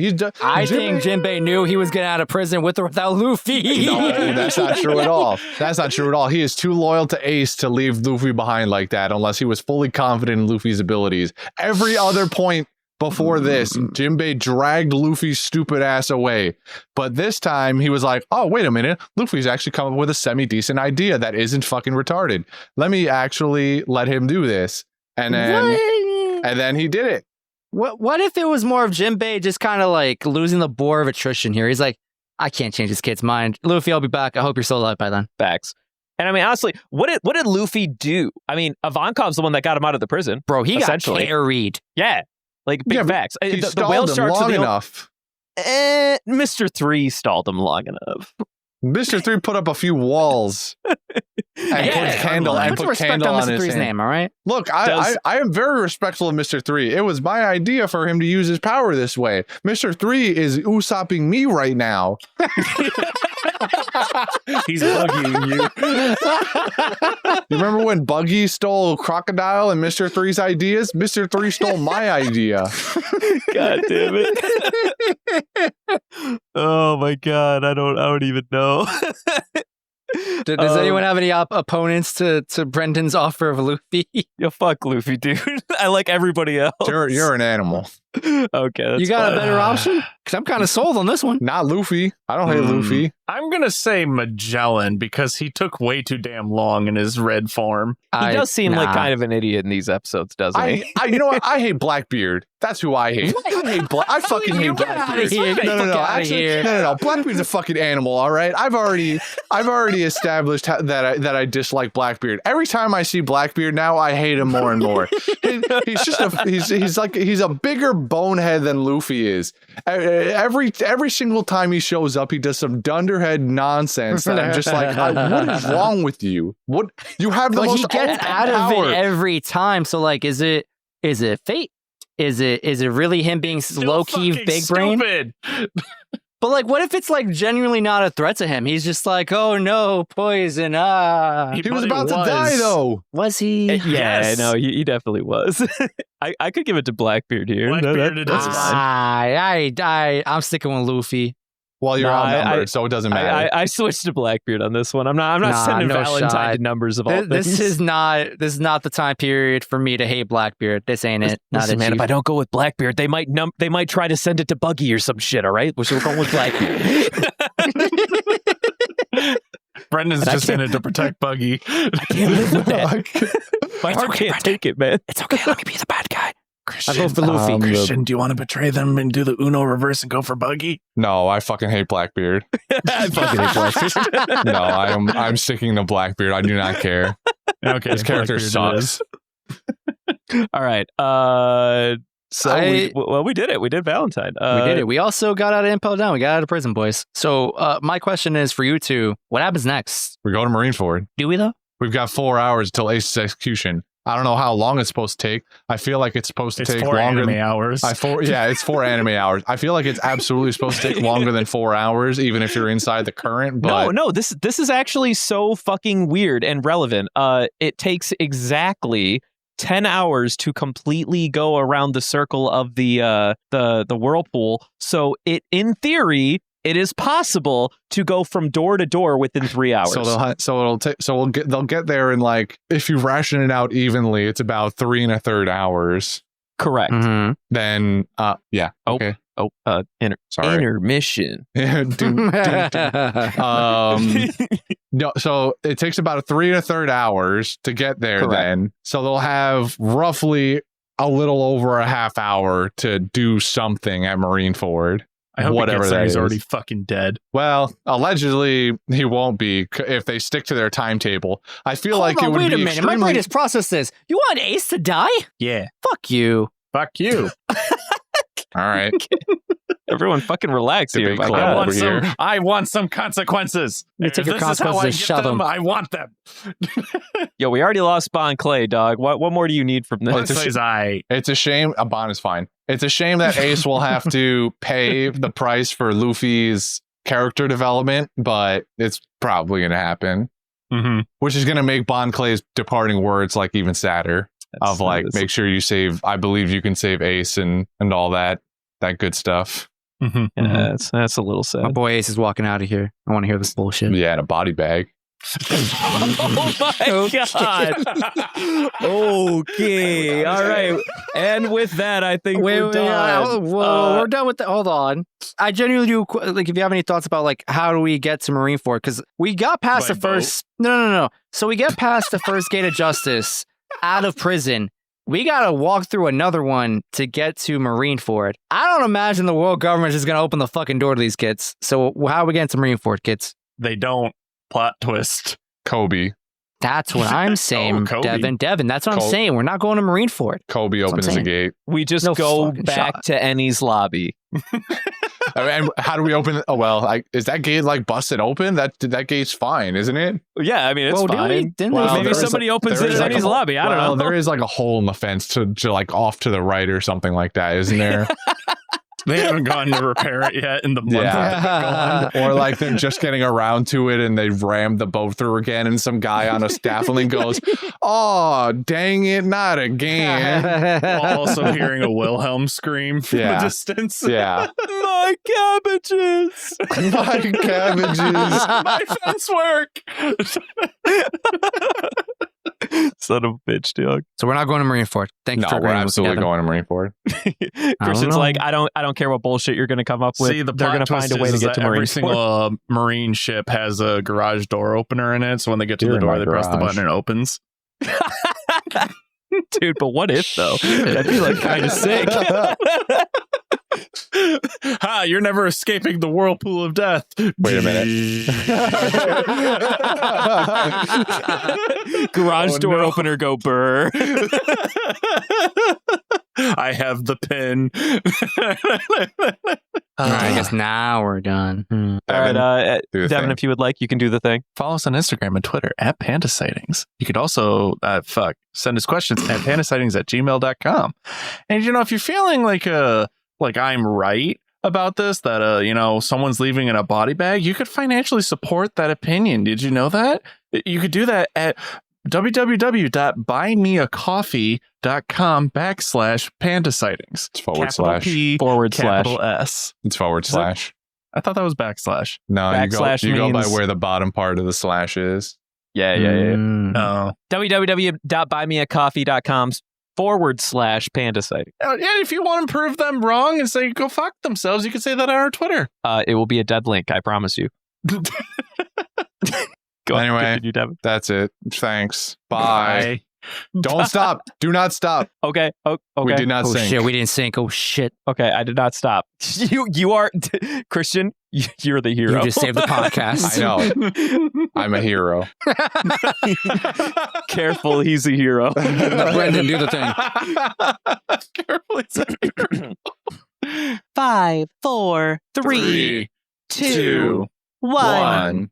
I think Jinbei knew he was getting out of prison with or without Luffy. No, that's not true at all. That's not true at all. He is too loyal to Ace to leave Luffy behind like that unless he was fully confident in Luffy's abilities. Every other point before this, Jinbei dragged Luffy's stupid ass away. But this time, he was like, oh, wait a minute. Luffy's actually come up with a semi-decent idea that isn't fucking retarded. Let me actually let him do this. And then he did it. What if it was more of Jinbei just kind of like losing the bore of attrition here? He's like, I can't change this kid's mind. Luffy, I'll be back. I hope you're still alive by then. Facts. And I mean, honestly, what did Luffy do? I mean, Ivankov's the one that got him out of the prison. Bro, he got Essentially. carried. Yeah. Like, big Yeah, but facts. He The stalled whale him sharks are long the enough. Mr. 3 stalled him long enough. Mr. 3 put up a few walls and put candle and Put some put respect candle on on Mr. his 3's hand. name, all right? Look, I am very respectful of Mr. 3. It was my idea for him to use his power this way. Mr. 3 is Usopping me right now. He's bugging you. You remember when Buggy stole Crocodile and Mr. 3's ideas? Mr. 3 stole my idea. God damn it. Oh my god, I don't even know. Does anyone have any opponents to Brendan's offer of Luffy? Yo, fuck Luffy, dude. I like everybody else. You're an animal. Okay, that's You got fine. a better option? Because I'm kind of sold on this one. Not Luffy. I don't hate Luffy. I'm going to say Magellan because he took way too damn long in his red form. He does seem like nah. kind of an idiot in these episodes, doesn't he? You know what? I hate Blackbeard. That's who I hate. I fucking hate Get outta Blackbeard. here. Get the No. fuck outta Actually, here. no. Blackbeard's a fucking animal. All right. I've already established that I dislike Blackbeard. Every time I see Blackbeard now, I hate him more and more. He's just he's a bigger bonehead than Luffy is. Every single time he shows up, he does some dunderhead nonsense that I'm just like, what is wrong with you? What you have the But most he gets out of power. it every time. So like, is it fate? Is it really him being low key Fucking big brain? stupid. But like, what if it's like genuinely not a threat to him? He's just like, oh no, poison. He was about to die though. Was he? Yeah, Yes. no, he definitely was. I could give it to Blackbeard here. Blackbeard it that's is. fine. I'm sticking with Luffy. Well, you're No, outnumbered, so it doesn't matter. I switched to Blackbeard on this one. I'm not Nah, sending no Valentine shot. to numbers of all This things. is not the time period for me to hate Blackbeard. This ain't it. Not Listen, it, man, Chief. if I don't go with Blackbeard, they might try to send it to Buggy or some shit. All right, so we're going with Blackbeard. Brendan's But I just in can't- it to protect Buggy. I can't live with that. My heart can't take it, man. It's okay. Let me be the bad guy. I Christian, vote for Luffy. Christian, do you want to betray them and do the Uno reverse and go for Buggy? No, I fucking hate Blackbeard. I fucking hate Blackbeard. No, I'm sticking to Blackbeard. I do not care. Okay, His character Blackbeard it sucks. All right. So we did it. We did Valentine. We did it. We also got out of Impel Down. We got out of prison, boys. So my question is for you two: what happens next? We go to Marineford. Do we though? We've got 4 hours until Ace's execution. I don't know how long it's supposed to take. I feel like it's supposed to It's take 4 longer anime than hours. it's 4 anime hours. I feel like it's absolutely supposed to take longer than 4 hours, even if you're inside the current. But No. This is actually so fucking weird and relevant. It takes exactly 10 hours to completely go around the circle of the whirlpool. So in theory, it is possible to go from door to door within 3 hours. they'll get there in, like, if you ration it out evenly, it's about 3 1/3 hours. Correct. Mm-hmm. Then yeah. Oh. Okay. Sorry. Intermission. No, so it takes about 3 1/3 hours to get there. Correct. Then, so they'll have roughly a little over a half hour to do something at Marineford. I hope whatever he gets there, that he's is. already fucking dead. Well, allegedly he won't be if they stick to their timetable. I feel like it would wait be a minute. My extremely. brain has processed this. You want Ace to die? Yeah. Fuck you. Fuck you. All right. Everyone fucking relax here. Debate My club. God. over I want some consequences. You take If your this is how consequences I and shove get them, them. I want them. Yo, we already lost Bon Clay, dog. What more do you need from It's this? a It's a shame. A bond is fine. It's a shame that Ace will have to pay the price for Luffy's character development, but it's probably going to happen. Mm-hmm. Which is going to make Bon Clay's departing words like even sadder. Of like, That's- make sure you save. I believe you can save Ace and all that good stuff. Mm-hmm. Yeah, that's a little My sad. boy Ace is walking out of here. I want to hear this bullshit. Yeah, in a body bag. Oh my God. Okay. All right. And with that, I think we're done. Whoa, we're done with that. Hold on. I genuinely do. Like, if you have any thoughts about like how do we get to Marineford? Because we got past By the first. No. So we get past the first gate of justice out of prison. We gotta walk through another one to get to Marineford. I don't imagine the world government is gonna open the fucking door to these kids. So how are we getting to Marineford, kids? They don't. Plot twist. Kobe. That's what I'm saying, Kobe. Devin. That's what I'm saying. We're not going to Marineford. Kobe That's what I'm opens the saying. gate. We just No go fucking back shot. to Annie's lobby. And how do we open it? Oh well, is that gate like busted open? That gate's fine, isn't it? Yeah, I mean it's fine. Well, Maybe somebody opens it in Eddie's lobby. I don't know. There is like a hole in the fence to like off to the right or something like that, isn't there? They haven't gone to repair it yet in the month. Yeah. Or like they're just getting around to it and they rammed the boat through again and some guy on a scaffolding goes, "Oh, dang it, not again." While also hearing a Wilhelm scream from the distance. Yeah. My cabbages. My cabbages. My fence work. Son of a bitch, dog. So we're not going to Marineford. Thank you No, for we're agreeing with absolutely Kevin. going to Marineford. Christian's know. like, I don't care what bullshit you're going to come up with. See, the They're going to plot find twist a way to is get to that every Marineford. single marine ship has a garage door opener in it. So when they get to You're the in door, my they press the garage. button and it opens. Dude, but what if though? That'd be like kind of sick. Ha! You're never escaping the whirlpool of death. Wait a minute. Garage Oh, door no. opener go burr. I have the pin. All right, I guess now we're done. All right, do the Devin, thing. if you would like, you can do the thing. Follow us on Instagram and Twitter at Panda Sightings. You could also, send us questions at pandasightings@gmail.com. And, if you're feeling like I'm right about this, that, someone's leaving in a body bag, you could financially support that opinion. Did you know that? You could do that at www.buymeacoffee.com/panda sightings. It's forward Capital slash. P, Forward capital slash. S. It's forward Is that- slash. I thought that was backslash. No, Backslash you go by means- where the bottom part of the slash is. Yeah. Oh. www.buymeacoffee.com/panda sighting. And if you want to prove them wrong and say go fuck themselves, you can say that on our Twitter. It will be a dead link, I promise you. Go on, Anyway. continue, Devin. That's it. Thanks. Bye. Don't stop. Do not stop. Okay. Okay. We did not Oh sink. shit, we didn't sync. Oh shit. Okay, I did not stop. You are Christian. You're the hero. You just saved the podcast. I know. I'm a hero. Careful, he's a hero. Brendan, do the thing. Careful, it's a hero. 5, 4, 3, 2, 1.